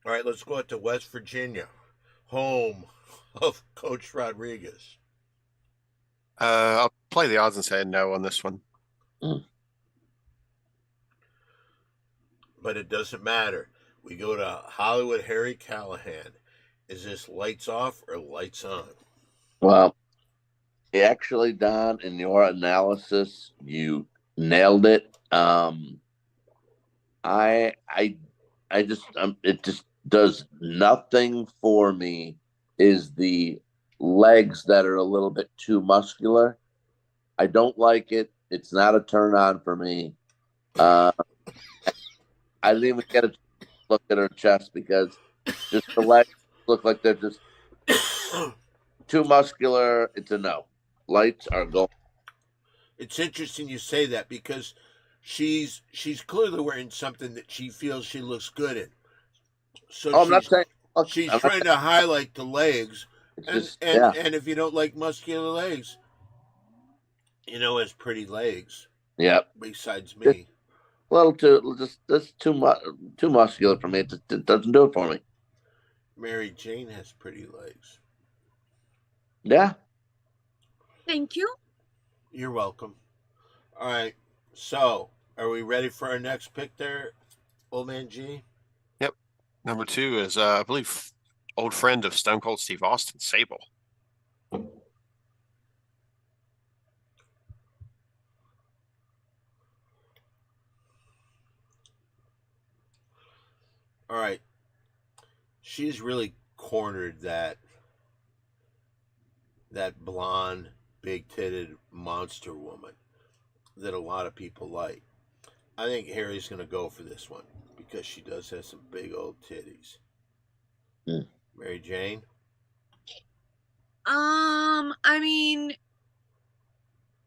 Speaker 1: All right, let's go out to West Virginia, home of Coach Rodriguez.
Speaker 2: I'll play the odds and say no on this one.
Speaker 1: But it doesn't matter. We go to Hollywood Harry Callahan. Is this lights off or lights on?
Speaker 4: Well, actually, Don, in your analysis, you nailed it. It just does nothing for me. Is the legs that are a little bit too muscular? I don't like it. It's not a turn on for me. I didn't even get a look at her chest because just the legs look like they're just too muscular. It's a no. Lights are going.
Speaker 1: It's interesting you say that because she's clearly wearing something that she feels she looks good in. So
Speaker 4: Oh, I'm not saying. Look,
Speaker 1: she's
Speaker 4: I'm not
Speaker 1: trying to highlight the legs,
Speaker 4: It's
Speaker 1: and
Speaker 4: just
Speaker 1: and
Speaker 4: yeah,
Speaker 1: and if you don't like muscular legs, has pretty legs.
Speaker 4: yeah.
Speaker 1: Besides
Speaker 4: Just
Speaker 1: me,
Speaker 4: a little too, just that's too muscular for me. It doesn't do it for me.
Speaker 1: Mary Jane has pretty legs.
Speaker 4: Yeah.
Speaker 3: Thank you.
Speaker 1: You're welcome. All right. So, are we ready for our next pick there, Old Man G?
Speaker 2: Yep. Number 2 is I believe old friend of Stone Cold Steve Austin, Sable.
Speaker 1: All right. She's really cornered that blonde, big-titted monster woman that a lot of people like. I think Harry's going to go for this one because she does have some big old titties.
Speaker 4: Hmm.
Speaker 1: Mary Jane?
Speaker 3: I mean,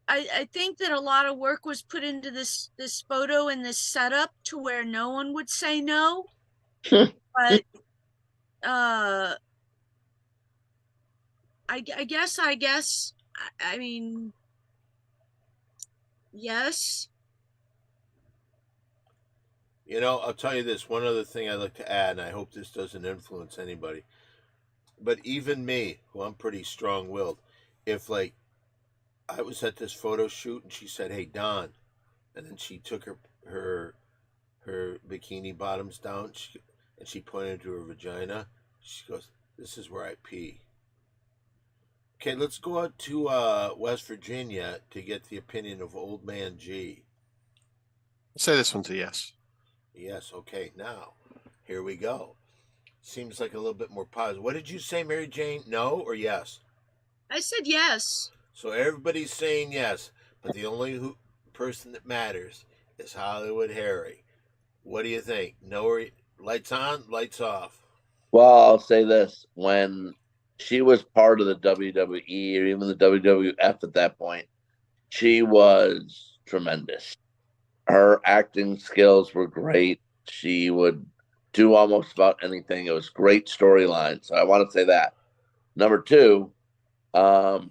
Speaker 3: I think that a lot of work was put into this photo and this setup to where no one would say no. But uh I guess I mean, yes.
Speaker 1: I'll tell you this one other thing I'd like to add, and I hope this doesn't influence anybody. But even me, who I'm pretty strong willed, if like I was at this photo shoot and she said, "Hey Don," and then she took her bikini bottoms down, and she pointed to her vagina. She goes, "This is where I pee." Okay, let's go out to West Virginia to get the opinion of Old Man G.
Speaker 2: I'll say this one's a yes.
Speaker 1: Yes, okay, now, here we go. Seems like a little bit more positive. What did you say, Mary Jane? No or yes?
Speaker 3: I said yes.
Speaker 1: So everybody's saying yes, but the only person that matters is Hollywood Harry. What do you think? No or lights on, lights off?
Speaker 4: Well, I'll say this: when she was part of the WWE or even the WWF at that point, she was tremendous. Her acting skills were great. She would do almost about anything. It was great storyline. So I want to say that. Number 2, um,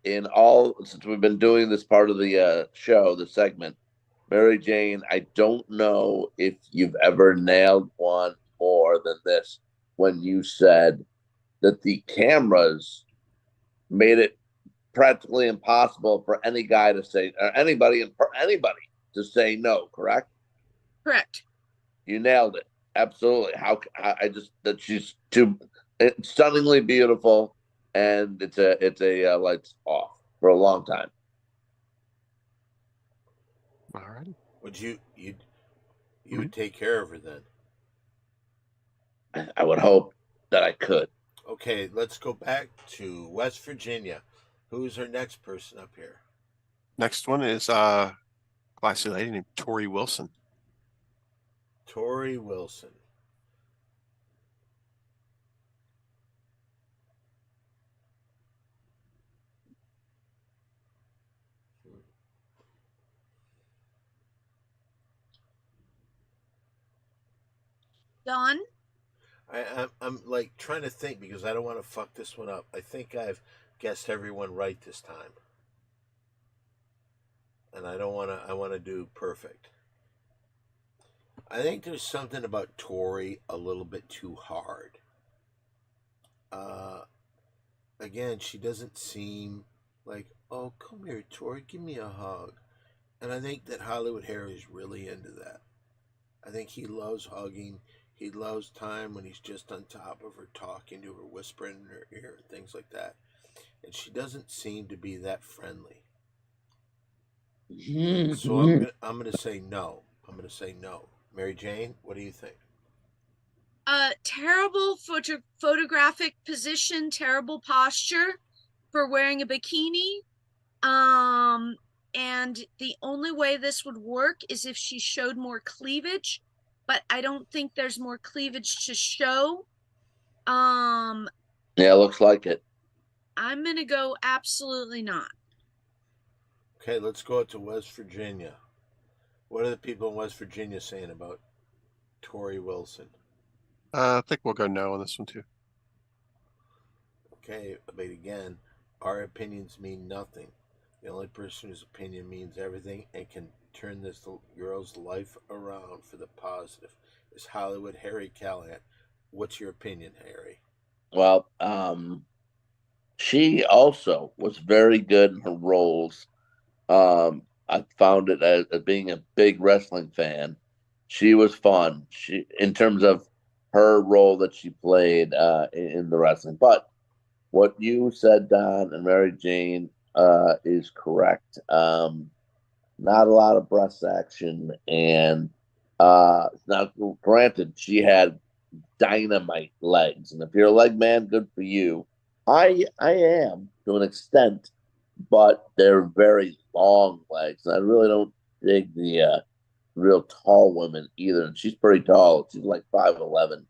Speaker 4: since we've been doing this part of the show, the segment, Mary Jane, I don't know if you've ever nailed one more than this when you said that the cameras made it practically impossible for any guy to say, or anybody to say no. Correct?
Speaker 3: Correct.
Speaker 4: You nailed it. Absolutely. I just that she's too stunningly beautiful, and it's a lights off for a long time.
Speaker 2: All right.
Speaker 1: Would you would take care of her then?
Speaker 4: I would hope that I could.
Speaker 1: Okay, let's go back to West Virginia. Who's our next person up here?
Speaker 2: Next one is classy lady named Tori Wilson.
Speaker 1: Tori Wilson.
Speaker 3: Don?
Speaker 1: I'm like trying to think because I don't want to fuck this one up. I think I've guessed everyone right this time, and I don't want to. I want to do perfect. I think there's something about Tori a little bit too hard. Again, she doesn't seem like, oh, come here, Tori, give me a hug. And I think that Hollywood Harry is really into that. I think he loves hugging. He loves time when he's just on top of her, talking to her, whispering in her ear, and things like that. And she doesn't seem to be that friendly. So I'm gonna say no. I'm gonna say no. Mary Jane, what do you think?
Speaker 3: Terrible photographic position, terrible posture for wearing a bikini. And the only way this would work is if she showed more cleavage, but I don't think there's more cleavage to show.
Speaker 4: Yeah, looks like it.
Speaker 3: I'm gonna go absolutely not.
Speaker 1: Okay, let's go out to West Virginia. What are the people in West Virginia saying about Tori Wilson?
Speaker 2: I think we'll go no on this one too.
Speaker 1: Okay, but again, our opinions mean nothing. The only person whose opinion means everything and can turn this girl's life around for the positive is Hollywood Harry Callahan. What's your opinion, Harry?
Speaker 4: Well, she also was very good in her roles. I found it as being a big wrestling fan. She was fun. She, in terms of her role that she played in the wrestling. But what you said, Don and Mary Jane, is correct. Not a lot of breast action, and now granted, she had dynamite legs, and if you're a leg man, good for you. I am to an extent, but they're very long legs. And I really don't dig the real tall women either. And she's pretty tall. She's like 5'11".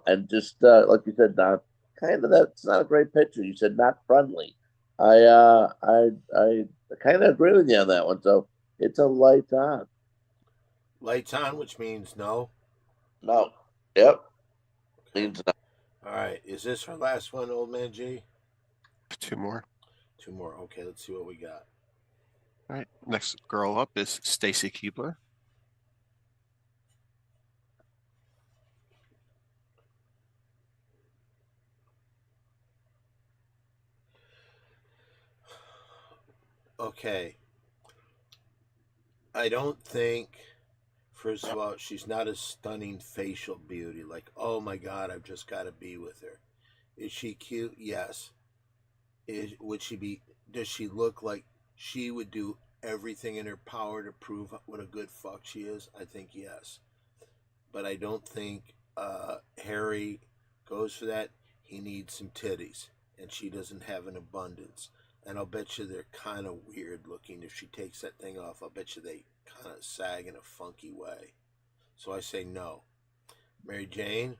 Speaker 4: And just like you said, Don, kind of that's not a great picture. You said not friendly. I kind of agree with you on that one. So it's a light on.
Speaker 1: Lights on, which means no.
Speaker 4: No. Yep. Means no.
Speaker 1: All right. Is this our last one, Old Man G?
Speaker 2: Two more.
Speaker 1: Two more. Okay, let's see what we got.
Speaker 2: All right. Next girl up is Stacy Keibler.
Speaker 1: Okay. I don't think, first of all, she's not a stunning facial beauty. Like, oh my God, I've just got to be with her. Is she cute? Yes. Would she be? Does she look like she would do everything in her power to prove what a good fuck she is? I think yes. But I don't think Harry goes for that. He needs some titties, and she doesn't have an abundance. And I'll bet you they're kind of weird looking. If she takes that thing off, I'll bet you they kind of sag in a funky way. So I say no. Mary Jane?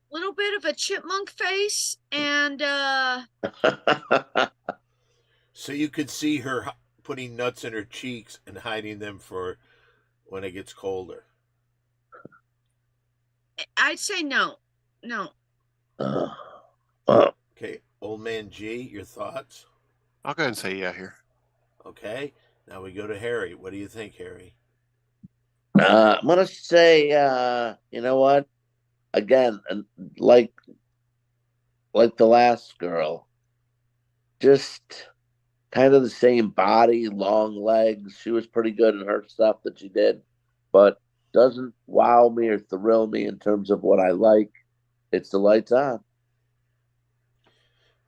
Speaker 3: Little bit of a chipmunk face and
Speaker 1: So you could see her putting nuts in her cheeks and hiding them for when it gets colder.
Speaker 3: I'd say no. No.
Speaker 1: Okay, Old Man G, your thoughts?
Speaker 2: I'll go ahead and say yeah here.
Speaker 1: Okay, now we go to Harry. What do you think, Harry?
Speaker 4: I'm gonna say, you know what? Again, like the last girl, just kind of the same body, long legs. She was pretty good in her stuff that she did, but doesn't wow me or thrill me in terms of what I like. It's the lights on.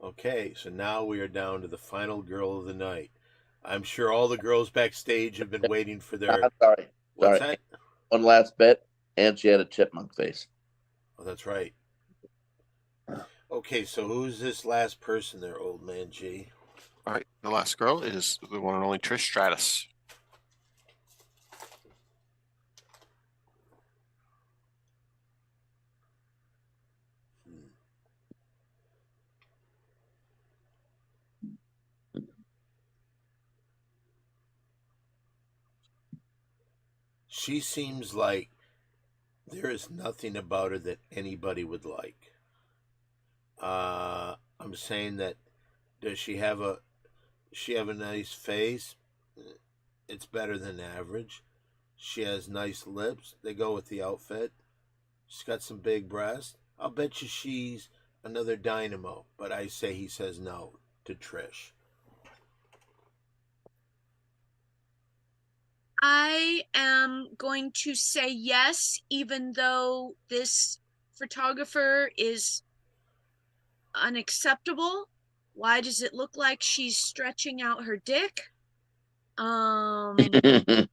Speaker 1: Okay, so now we are down to the final girl of the night. I'm sure all the girls backstage have been waiting for their.
Speaker 4: I'm sorry.
Speaker 1: What's that?
Speaker 4: One last bit, and she had a chipmunk face.
Speaker 1: Oh, that's right. Okay, so who's this last person there, Old Man G?
Speaker 2: All right. The last girl is the one and only Trish Stratus.
Speaker 1: She seems like there is nothing about her that anybody would like. I'm saying that does she have a nice face? It's better than average. She has nice lips. They go with the outfit. She's got some big breasts. I'll bet you she's another dynamo, but I say he says no to Trish.
Speaker 3: I am going to say yes, even though this photographer is unacceptable. Why does it look like she's stretching out her dick? But
Speaker 4: It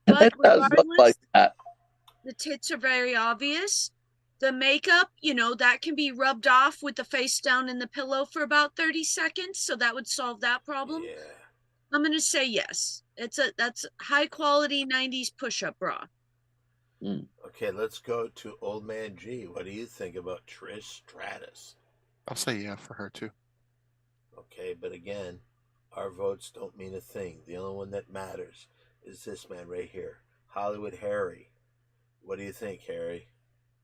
Speaker 4: does look
Speaker 3: regardless,
Speaker 4: like that.
Speaker 3: the tits are very obvious. The makeup, that can be rubbed off with the face down in the pillow for about 30 seconds, so that would solve that problem.
Speaker 1: Yeah.
Speaker 3: I'm gonna say yes. That's high quality 90s push-up bra.
Speaker 1: Okay, Okay, let's go to Old Man G. What do you think about Trish Stratus?
Speaker 2: I'll say yeah for her too.
Speaker 1: Okay, but again, our votes don't mean a thing. The only one that matters is this man right here, Hollywood Harry. What do you think, Harry?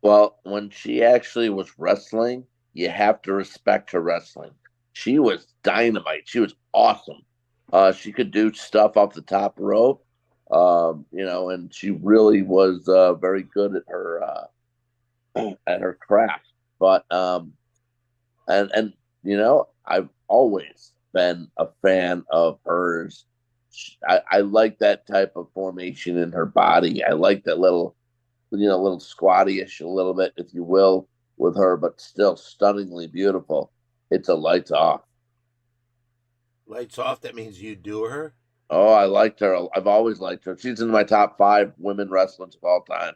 Speaker 4: Well, when she actually was wrestling, you have to respect her wrestling. She was dynamite. She was awesome. She could do stuff off the top rope, and she really was very good at her craft. But and I've always been a fan of hers. I like that type of formation in her body. I like that little squatty-ish a little bit, if you will, with her, but still stunningly beautiful. It's a lights off.
Speaker 1: Lights off, that means you do her?
Speaker 4: Oh, I liked her. I've always liked her. She's in my top 5 women wrestlers of all time.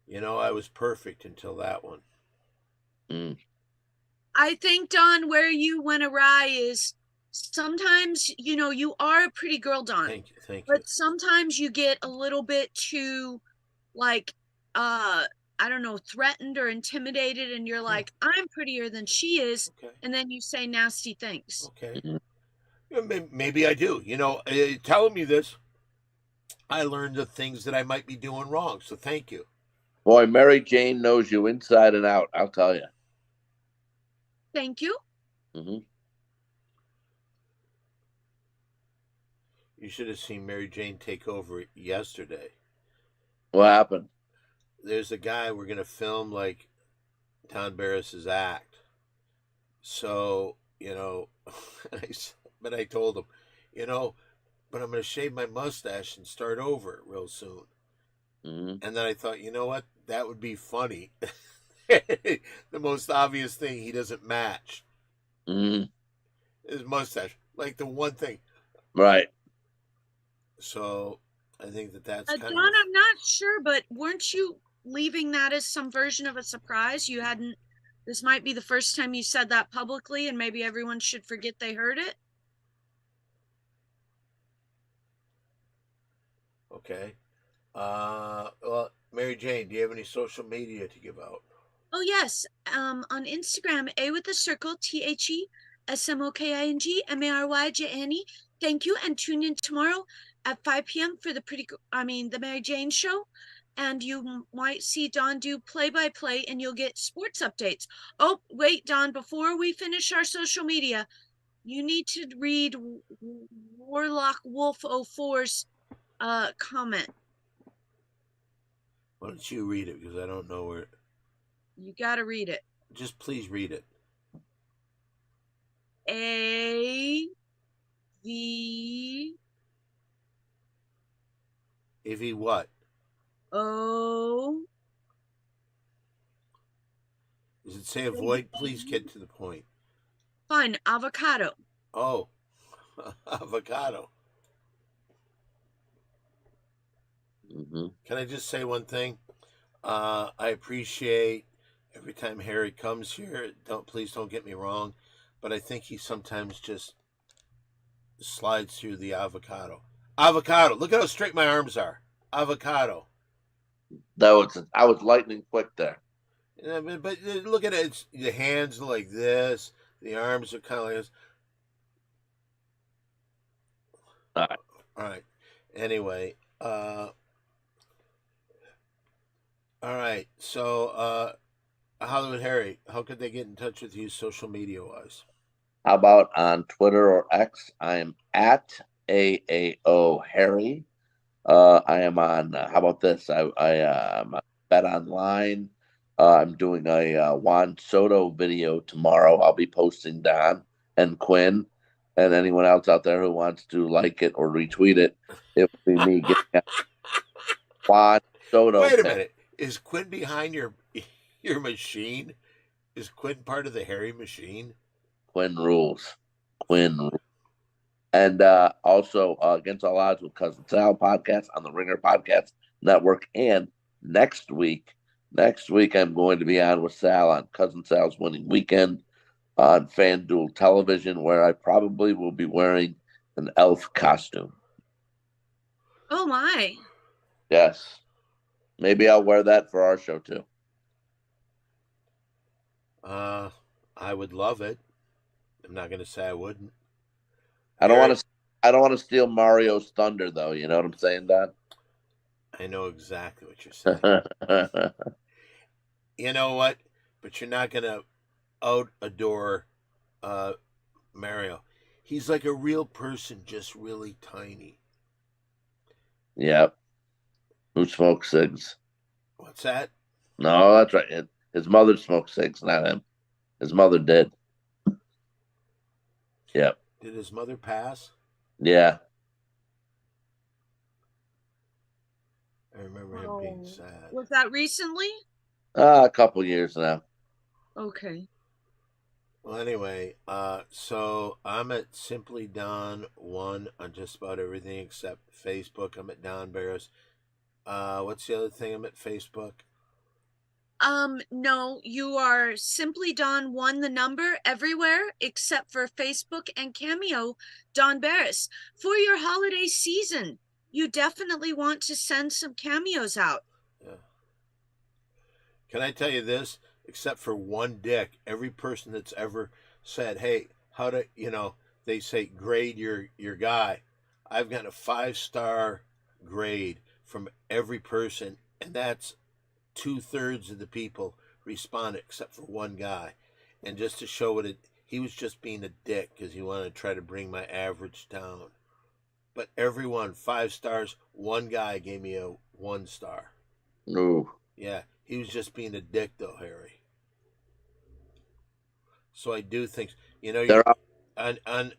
Speaker 1: I was perfect until that one.
Speaker 3: I think, Don, where you went awry is sometimes, you are a pretty girl, Don.
Speaker 1: Thank you.
Speaker 3: But sometimes you get a little bit too, like, I don't know, threatened or intimidated, and you're like, I'm prettier than she is,
Speaker 1: Okay.
Speaker 3: and then you say nasty things.
Speaker 1: Okay. Maybe I do. Telling me this, I learned the things that I might be doing wrong. So thank you.
Speaker 4: Boy, Mary Jane knows you inside and out, I'll tell you.
Speaker 3: Thank you.
Speaker 4: Mm-hmm.
Speaker 1: You should have seen Mary Jane take over yesterday.
Speaker 4: What happened?
Speaker 1: There's a guy we're going to film like Don Barris's act. So, but I told him, but I'm going to shave my mustache and start over real soon.
Speaker 4: Mm-hmm.
Speaker 1: And then I thought, you know what? That would be funny. The most obvious thing he doesn't match.
Speaker 4: Mm-hmm.
Speaker 1: His mustache. Like the one thing.
Speaker 4: Right.
Speaker 1: So I think that's kind
Speaker 3: Don,
Speaker 1: of...
Speaker 3: I'm not sure, but weren't you leaving that as some version of a surprise? This might be the first time you said that publicly, and maybe everyone should forget they heard it.
Speaker 1: Okay. Well, Mary Jane, do you have any social media to give out?
Speaker 3: Oh, yes. On Instagram, A with the circle, THESMOKING, MARYJANE. Thank you, and tune in tomorrow at 5 p.m. for the Mary Jane show. And you might see Don do play-by-play, and you'll get sports updates. Oh, wait, Don, before we finish our social media, you need to read Warlock Wolf 04's comment.
Speaker 1: Why don't you read it? Because I don't know where...
Speaker 3: You got to read it.
Speaker 1: Just please read it.
Speaker 3: AV
Speaker 1: what?
Speaker 3: O.
Speaker 1: Does it say avoid? Please get to the point.
Speaker 3: Fine, avocado.
Speaker 1: Oh, avocado.
Speaker 4: Mm-hmm.
Speaker 1: Can I just say one thing? I appreciate every time Harry comes here. Please don't get me wrong, but I think he sometimes just slides through the avocado. Avocado. Look at how straight my arms are. Avocado.
Speaker 4: I was lightning quick there.
Speaker 1: But look at it. It's, the hands are like this. The arms are kind of like this.
Speaker 4: All right.
Speaker 1: All right. Anyway. All right. So, Hollywood Harry, how could they get in touch with you social media wise?
Speaker 4: How about on Twitter or X? I am at AAO Harry. I am on. How about this? I bet online. I'm doing a Juan Soto video tomorrow. I'll be posting Don and Quinn and anyone else out there who wants to like it or retweet it. It will be me getting Juan Soto.
Speaker 1: Wait a minute. Is Quinn behind your machine? Is Quinn part of the Harry machine?
Speaker 4: Quinn rules. And also Against All Odds with Cousin Sal podcast on the Ringer Podcast Network. And next week I'm going to be on with Sal on Cousin Sal's Winning Weekend on FanDuel Television, where I probably will be wearing an elf costume.
Speaker 3: Oh my.
Speaker 4: Yes. Maybe I'll wear that for our show too.
Speaker 1: I would love it. I'm not gonna say I wouldn't.
Speaker 4: I don't
Speaker 1: Harry?
Speaker 4: want to. I don't want to steal Mario's thunder, though. You know what I'm saying, Don?
Speaker 1: I know exactly what you're saying. You know what? But you're not gonna out adore Mario. He's like a real person, just really tiny.
Speaker 4: Yep. Who smokes cigs?
Speaker 1: What's that?
Speaker 4: No, that's right. His mother smoked cigs, not him. His mother did. Yep.
Speaker 1: Did his mother pass?
Speaker 4: Yeah.
Speaker 1: I remember him being sad.
Speaker 3: Was that recently?
Speaker 4: A couple years now.
Speaker 3: Okay.
Speaker 1: Well, anyway, so I'm at Simply Don 1 on just about everything except Facebook. I'm at Don Barris. What's the other thing? I'm at Facebook.
Speaker 3: No, you are Simply Don 1 the number everywhere except for Facebook and Cameo, Don Barris. For your holiday season, you definitely want to send some cameos out.
Speaker 1: Yeah. Can I tell you this? Except for one dick, every person that's ever said, "Hey, how to," they say grade your guy. I've got a 5-star grade from every person, and that's 2/3 of the people responded, except for one guy. And just to show he was just being a dick because he wanted to try to bring my average down. But everyone 5 stars. One guy gave me a 1 star.
Speaker 4: Ooh.
Speaker 1: Yeah, he was just being a dick, though, Harry. So I do things, on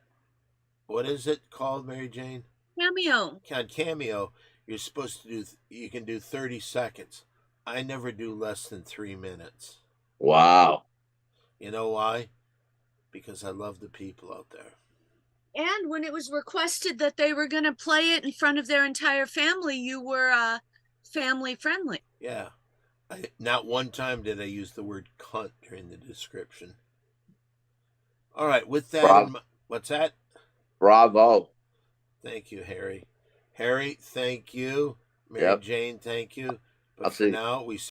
Speaker 1: what is it called, Mary Jane?
Speaker 3: Cameo.
Speaker 1: On Cameo, you're supposed to you can do 30 seconds. I never do less than 3 minutes.
Speaker 4: Wow.
Speaker 1: You know why? Because I love the people out there.
Speaker 3: And when it was requested that they were going to play it in front of their entire family, you were family friendly.
Speaker 1: Yeah. Not one time did I use the word cunt during the description. All right, with that, what's that?
Speaker 4: Bravo.
Speaker 1: Thank you, Harry. Harry, thank you. Mary Jane, thank you. But for now, we